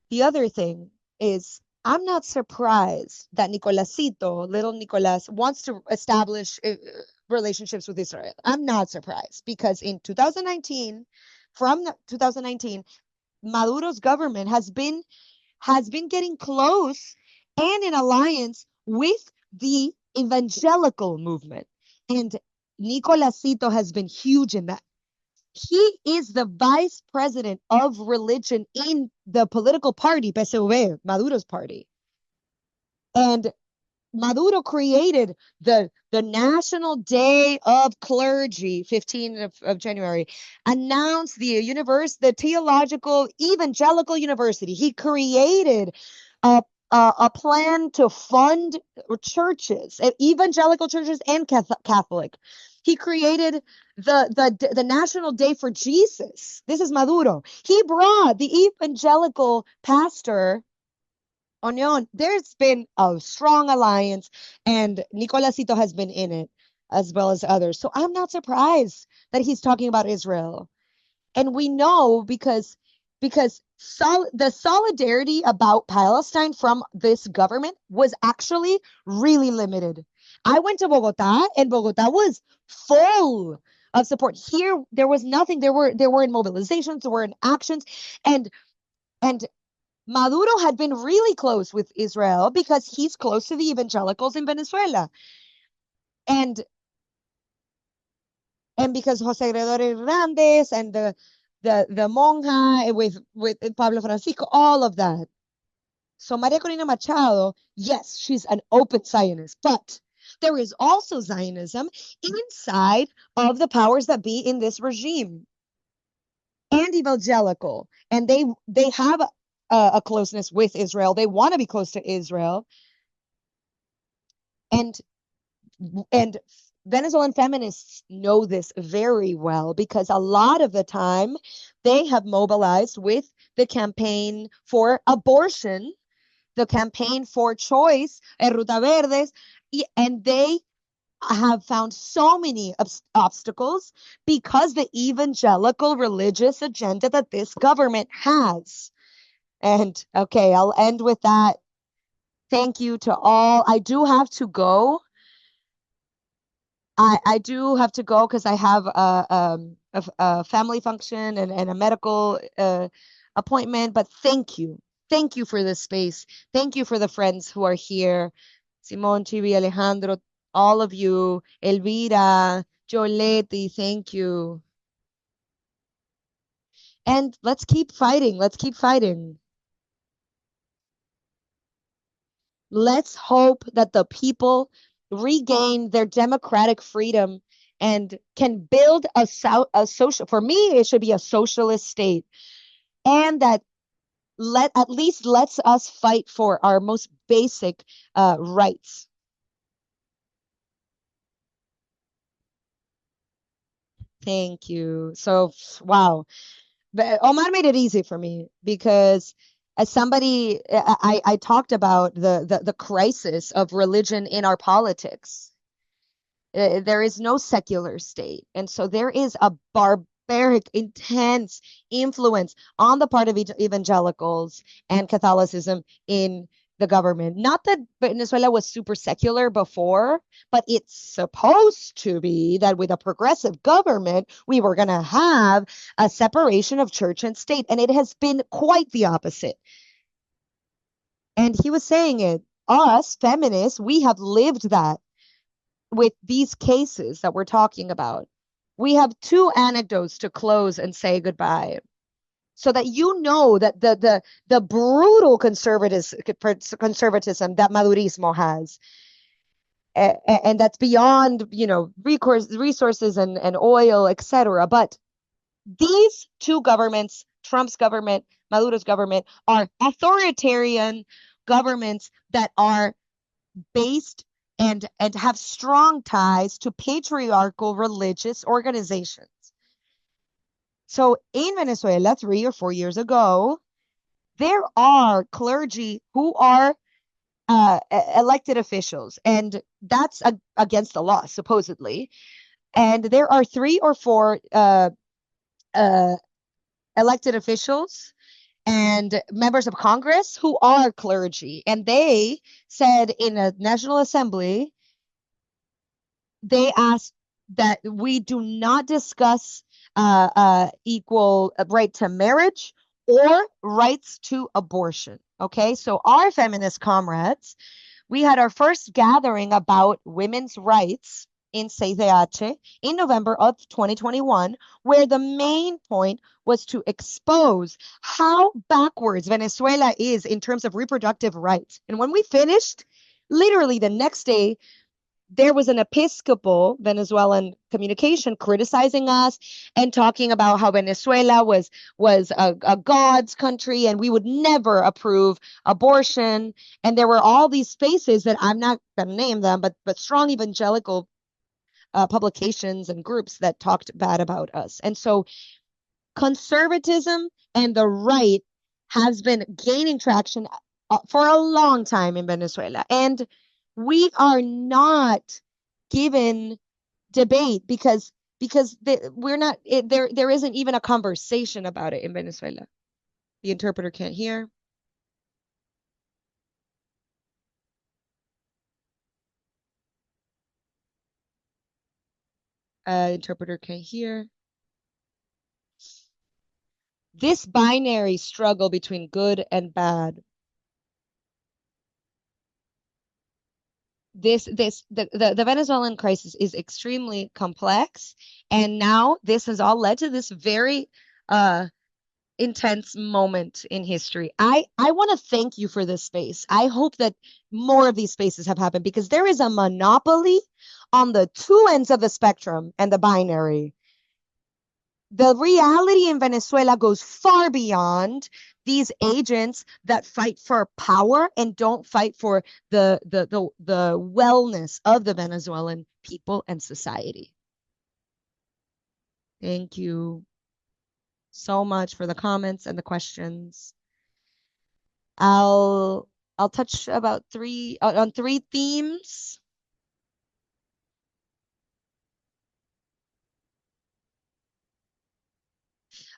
The other thing is, I'm not surprised that Nicolásito, little Nicolás, wants to establish relationships with Israel. I'm not surprised, because in 2019, from 2019, Maduro's government has been getting close and in alliance with the evangelical movement. And Nicolásito has been huge in that. He is the vice president of religion in the political party, PSV, Maduro's party. And Maduro created the National Day of Clergy, 15th of January, announced the theological evangelical university. He created a plan to fund churches, evangelical churches and Catholic. He created the National Day for Jesus. This is Maduro. He brought the evangelical pastor Union. There's been a strong alliance, and Nicolásito has been in it as well as others. So I'm not surprised that he's talking about Israel. And we know because the solidarity about Palestine from this government was actually really limited. I went to Bogota, and Bogota was full of support. Here there was nothing. There weren't mobilizations, there weren't actions, and and Maduro had been really close with Israel because he's close to the evangelicals in Venezuela. And because Jose Gregorio Hernandez and the monja with Pablo Francisco, all of that. So Maria Corina Machado, yes, she's an open Zionist, but there is also Zionism inside of the powers that be in this regime and evangelical, and they have a closeness with Israel. They want to be close to Israel, and and Venezuelan feminists know this very well because a lot of the time they have mobilized with the campaign for abortion, the campaign for choice, Ruta Verdes, and they have found so many obstacles because the evangelical religious agenda that this government has. And okay, I'll end with that. Thank you to all. I do have to go. I do have to go because I have a family function and a medical appointment. But thank you. Thank you for this space. Thank you for the friends who are here. Simon, Chibi, Alejandro, all of you, Elvira, Joleti, thank you. And let's keep fighting. Let's keep fighting. Let's hope that the people regain their democratic freedom and can build a social, for me, it should be a socialist state. And that at least lets us fight for our most basic rights. Thank you. So, wow. But Omar made it easy for me because as somebody, I talked about the crisis of religion in our politics. There is no secular state. And so there is a barbaric, intense influence on the part of evangelicals and Catholicism in the government. Not that Venezuela was super secular before, but it's supposed to be that with a progressive government, we were going to have a separation of church and state. And it has been quite the opposite. And he was saying it, us feminists, we have lived that with these cases that we're talking about. We have two anecdotes to close and say goodbye so that you know that the brutal conservatism that Madurismo has, and that's beyond, resources and oil, etc. But these two governments, Trump's government, Maduro's government, are authoritarian governments that are based and have strong ties to patriarchal religious organizations. So in Venezuela, 3 or 4 years ago, there are clergy who are elected officials, and that's against the law, supposedly. And there are 3 or 4 elected officials and members of Congress who are clergy. And they said in a National Assembly, they asked that we do not discuss equal right to marriage or rights to abortion. Okay, so our feminist comrades, we had our first gathering about women's rights in CIDH in November of 2021, where the main point was to expose how backwards Venezuela is in terms of reproductive rights. And when we finished, literally the next day, there was an Episcopal Venezuelan communication criticizing us and talking about how Venezuela was a God's country and we would never approve abortion. And there were all these spaces that I'm not going to name them, but strong evangelical publications and groups that talked bad about us. And so conservatism and the right has been gaining traction for a long time in Venezuela. And we are not given debate because we're not there isn't even a conversation about it in Venezuela. The interpreter can't hear. Interpreter can't hear. This binary struggle between good and bad, the Venezuelan crisis is extremely complex, and now this has all led to this very intense moment in history. I want to thank you for this space. I hope that more of these spaces have happened because there is a monopoly on the two ends of the spectrum and the binary. The reality in Venezuela goes far beyond these agents that fight for power and don't fight for the wellness of the Venezuelan people and society. Thank you so much for the comments and the questions. I'll touch about on three themes.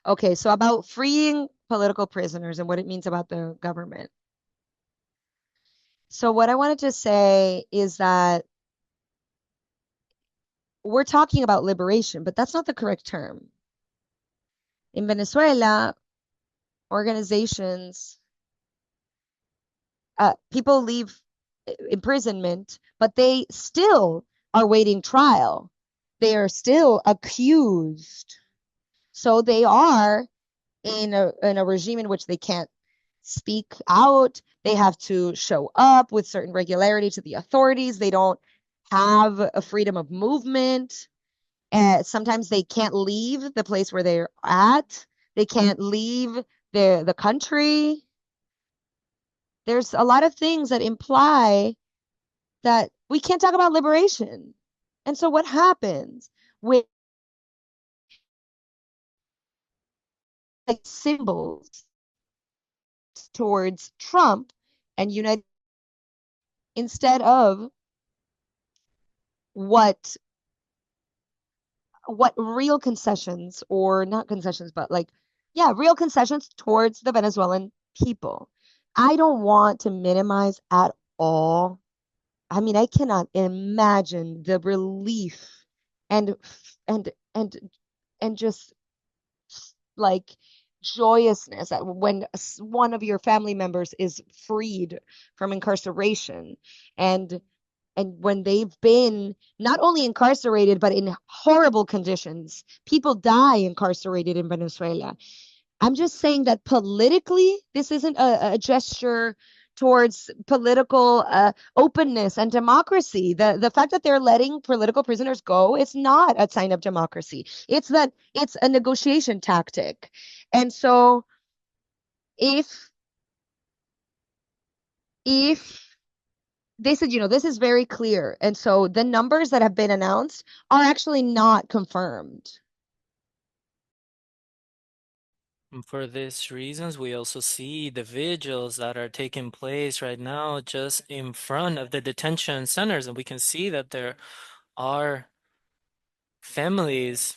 Okay, so about freeing political prisoners and what it means about the government. So what I wanted to say is that we're talking about liberation, but that's not the correct term. In Venezuela, organizations, people leave imprisonment, but they still are waiting trial. They are still accused. So they are in a regime in which they can't speak out. They have to show up with certain regularity to the authorities. They don't have a freedom of movement. Sometimes they can't leave the place where they're at. They can't leave the country. There's a lot of things that imply that we can't talk about liberation. And so what happens with like symbols towards Trump and United instead of what real concessions, or not concessions, but like, yeah, real concessions towards the Venezuelan people. I don't want to minimize at all. I mean, I cannot imagine the relief and and and and just like joyousness when one of your family members is freed from incarceration, and when they've been not only incarcerated but in horrible conditions. People die incarcerated in Venezuela. I'm just saying that politically this isn't a gesture towards political openness and democracy. The fact that they're letting political prisoners go, it's not a sign of democracy. It's that it's a negotiation tactic. And so if if they said, this is very clear. And so the numbers that have been announced are actually not confirmed. And for these reasons, we also see the vigils that are taking place right now just in front of the detention centers, and we can see that there are families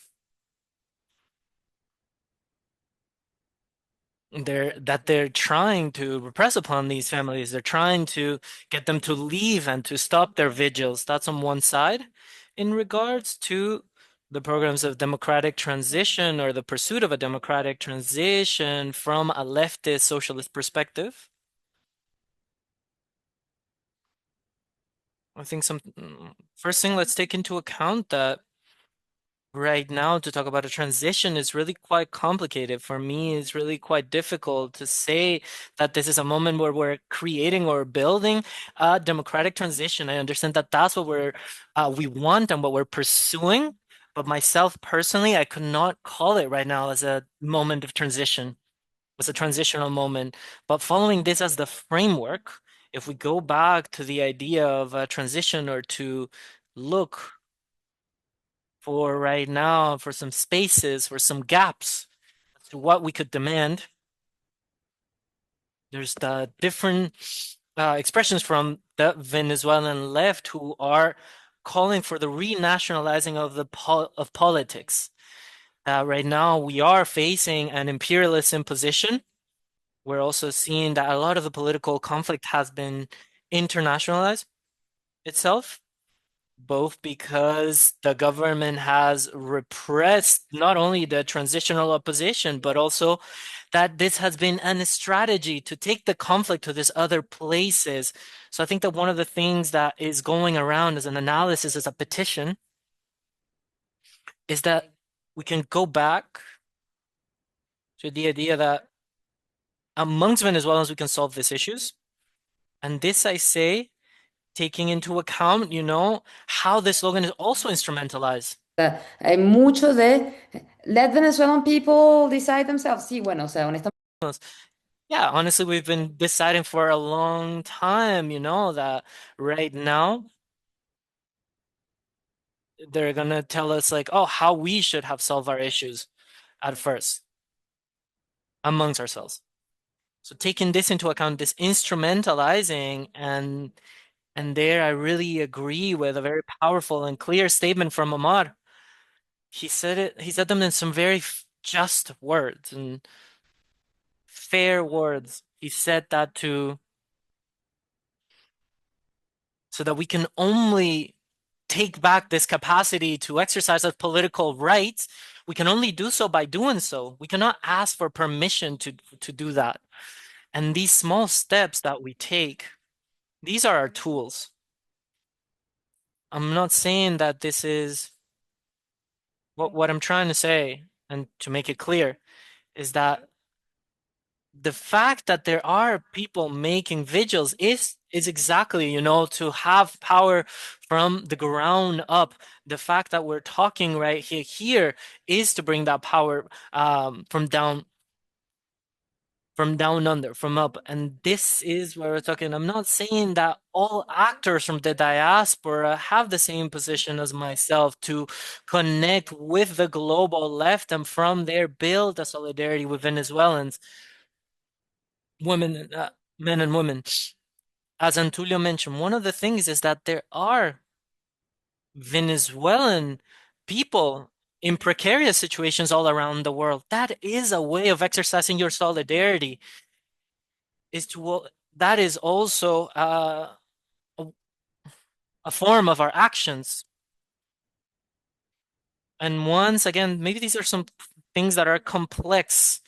they're trying to repress upon these families. They're trying to get them to leave and to stop their vigils. That's on one side. In regards to the programs of democratic transition or the pursuit of a democratic transition from a leftist socialist perspective, I think first thing, let's take into account that right now to talk about a transition is really quite complicated. For me, it's really quite difficult to say that this is a moment where we're creating or building a democratic transition. I understand that that's what we want and what we're pursuing, but myself personally, I could not call it right now as a moment of transition, as a transitional moment. But following this as the framework, if we go back to the idea of a transition or to look for right now, for some spaces, for some gaps as to what we could demand. There's the different expressions from the Venezuelan left who are calling for the renationalizing of of politics. Right now, we are facing an imperialist imposition. We're also seeing that a lot of the political conflict has been internationalized itself, both because the government has repressed not only the transitional opposition, but also that this has been a strategy to take the conflict to these other places. So I think that one of the things that is going around as an analysis, as a petition, is that we can go back to the idea that amongst Venezuelans we can solve these issues. And this I say taking into account, how this slogan is also instrumentalized. Hay mucho de let Venezuelan people decide themselves. Sí, bueno, o sea, honestamente. Yeah, honestly, we've been deciding for a long time, that right now they're gonna tell us like, oh, how we should have solved our issues at first amongst ourselves. So taking this into account, this instrumentalizing and there I really agree with a very powerful and clear statement from Omar. He said them in some very just words and fair words. He said that to so that we can only take back this capacity to exercise our political rights. We can only do so by doing so. We cannot ask for permission to do that. And these small steps that we take, these are our tools. I'm not saying that this is what I'm trying to say, and to make it clear, is that the fact that there are people making vigils is exactly, to have power from the ground up. The fact that we're talking right here is to bring that power from down under, from up. And this is where we're talking. I'm not saying that all actors from the diaspora have the same position as myself to connect with the global left and from there build a solidarity with Venezuelans, women, men and women. As Antulio mentioned, one of the things is that there are Venezuelan people in precarious situations all around the world. That is a way of exercising your solidarity. That is also a, a form of our actions. And once again, maybe these are some things that are complex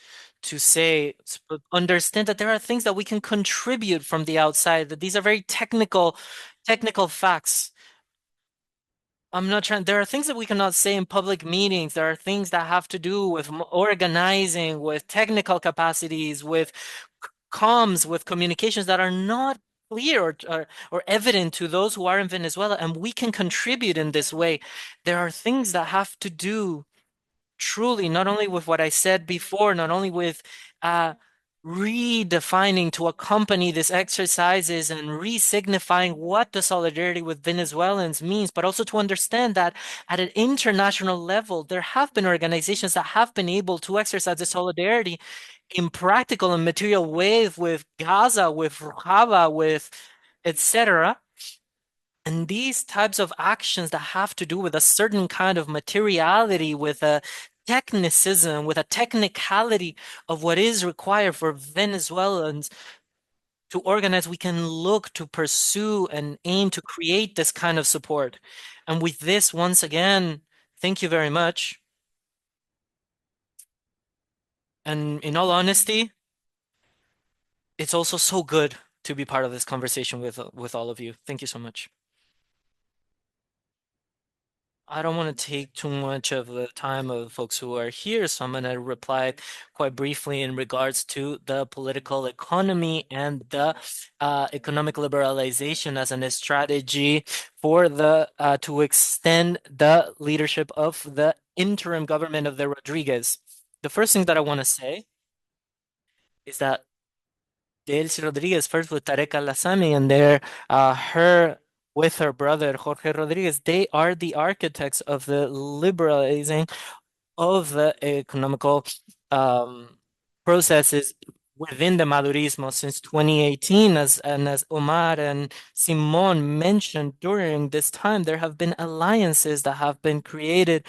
to say, but understand that there are things that we can contribute from the outside, that these are very technical facts. I'm not trying, there are things that we cannot say in public meetings. There are things that have to do with organizing, with technical capacities, with comms, with communications that are not clear or evident to those who are in Venezuela, and we can contribute in this way. There are things that have to do truly not only with what I said before, not only with uh, redefining to accompany these exercises and re-signifying what the solidarity with Venezuelans means, but also to understand that at an international level, there have been organizations that have been able to exercise the solidarity in practical and material ways with Gaza, with Rojava, with etc. And these types of actions that have to do with a certain kind of materiality, with a technicism, with a technicality of what is required for Venezuelans to organize, we can look to pursue and aim to create this kind of support. And with this, once again, thank you very much. And in all honesty, it's also so good to be part of this conversation with all of you. Thank you so much. I don't want to take too much of the time of folks who are here, so I'm going to reply quite briefly in regards to the political economy and the economic liberalization as a strategy for the to extend the leadership of the interim government of the Rodriguez. The first thing that I want to say is that Delcy Rodriguez first with Tarek Al-Assami and her with her brother Jorge Rodriguez, they are the architects of the liberalizing of the economical um, processes within the Madurismo since 2018. As Omar and Simon mentioned during this time, there have been alliances that have been created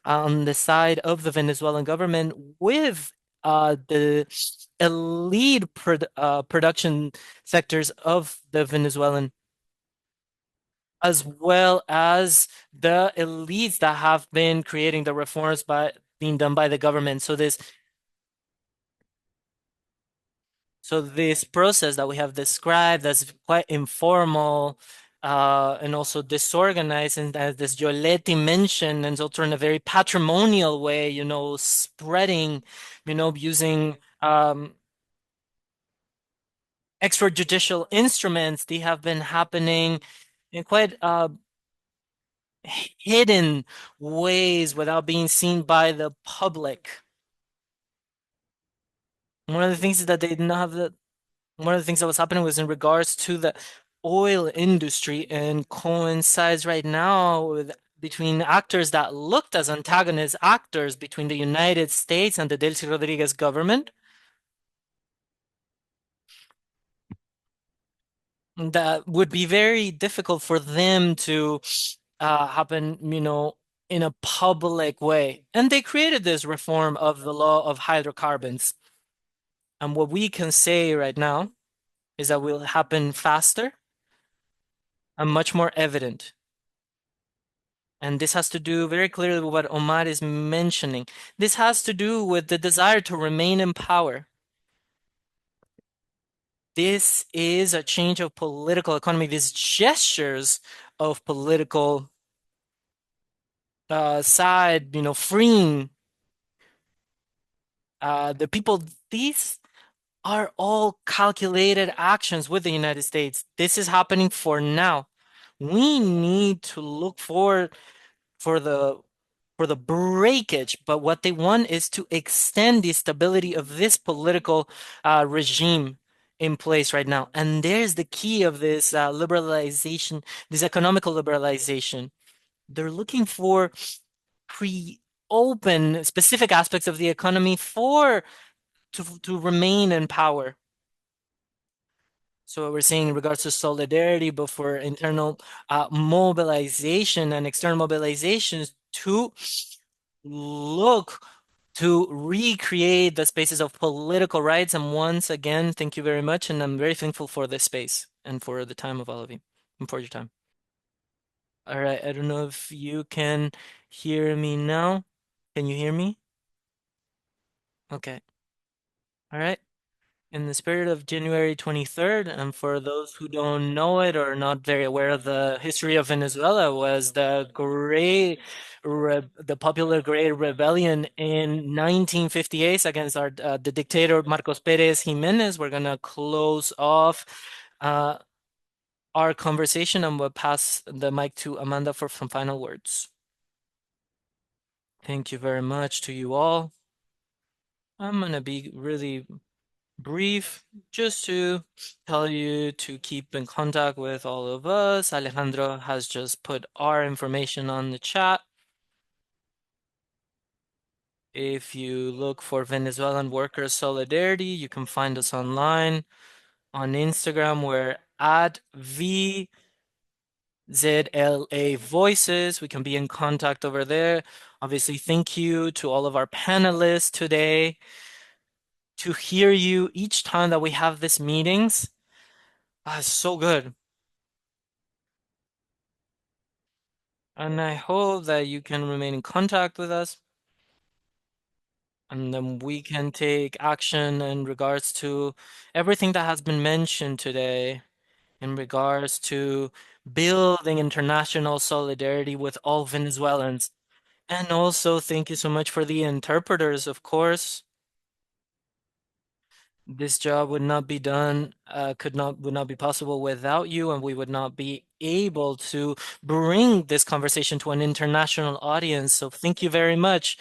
on the side of the Venezuelan government with the elite production sectors of the Venezuelan, as well as the elites that have been creating the reforms by being done by the government. So this process that we have described as quite informal and also disorganized, and as this Gioletti mentioned, and also in a very patrimonial way, spreading, using extrajudicial instruments, they have been happening in quite hidden ways without being seen by the public. One of the things is that they did not have the one of the things that was happening was in regards to the oil industry and coincides right now with between actors that looked as antagonist actors between the United States and the Delcy Rodriguez government that would be very difficult for them to happen, in a public way. And they created this reform of the law of hydrocarbons. And what we can say right now is that will happen faster and much more evident. And this has to do very clearly with what Omar is mentioning. This has to do with the desire to remain in power. This is a change of political economy. These gestures of political side, freeing the people. These are all calculated actions with the United States. This is happening for now. We need to look for the for the breakage, but what they want is to extend the stability of this political regime in place right now. And there's the key of this liberalization, this economical liberalization. They're looking for pre-open specific aspects of the economy for to remain in power. So what we're saying in regards to solidarity, but for internal mobilization and external mobilizations to look to recreate the spaces of political rights. And once again, thank you very much. And I'm very thankful for this space and for the time of all of you and for your time. All right. I don't know if you can hear me now. Can you hear me? Okay. All right. In the spirit of January 23rd, and for those who don't know it or not very aware of the history of Venezuela, was the popular Great Rebellion in 1958 against the dictator Marcos Pérez Jiménez. We're gonna close off uh, our conversation and we'll pass the mic to Amanda for some final words. Thank you very much to you all. I'm gonna be really brief, just to tell you to keep in contact with all of us. Alejandro has just put our information on the chat. If you look for Venezuelan Workers Solidarity, you can find us online. On Instagram, we're at VZLA Voices. We can be in contact over there. Obviously, thank you to all of our panelists today. To hear you each time that we have these meetings, it's so good. And I hope that you can remain in contact with us and then we can take action in regards to everything that has been mentioned today in regards to building international solidarity with all Venezuelans. And also, thank you so much for the interpreters, of course. This job would not be done, would not be possible without you, and we would not be able to bring this conversation to an international audience. So thank you very much.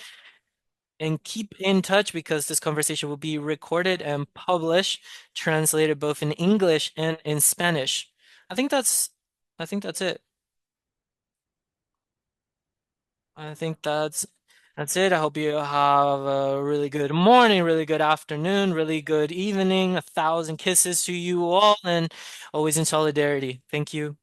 And keep in touch because this conversation will be recorded and published, translated both in English and in Spanish. I think that's I think that's it. I think that's it. I hope you have a really good morning, really good afternoon, really good evening. 1,000 kisses to you all and always in solidarity. Thank you.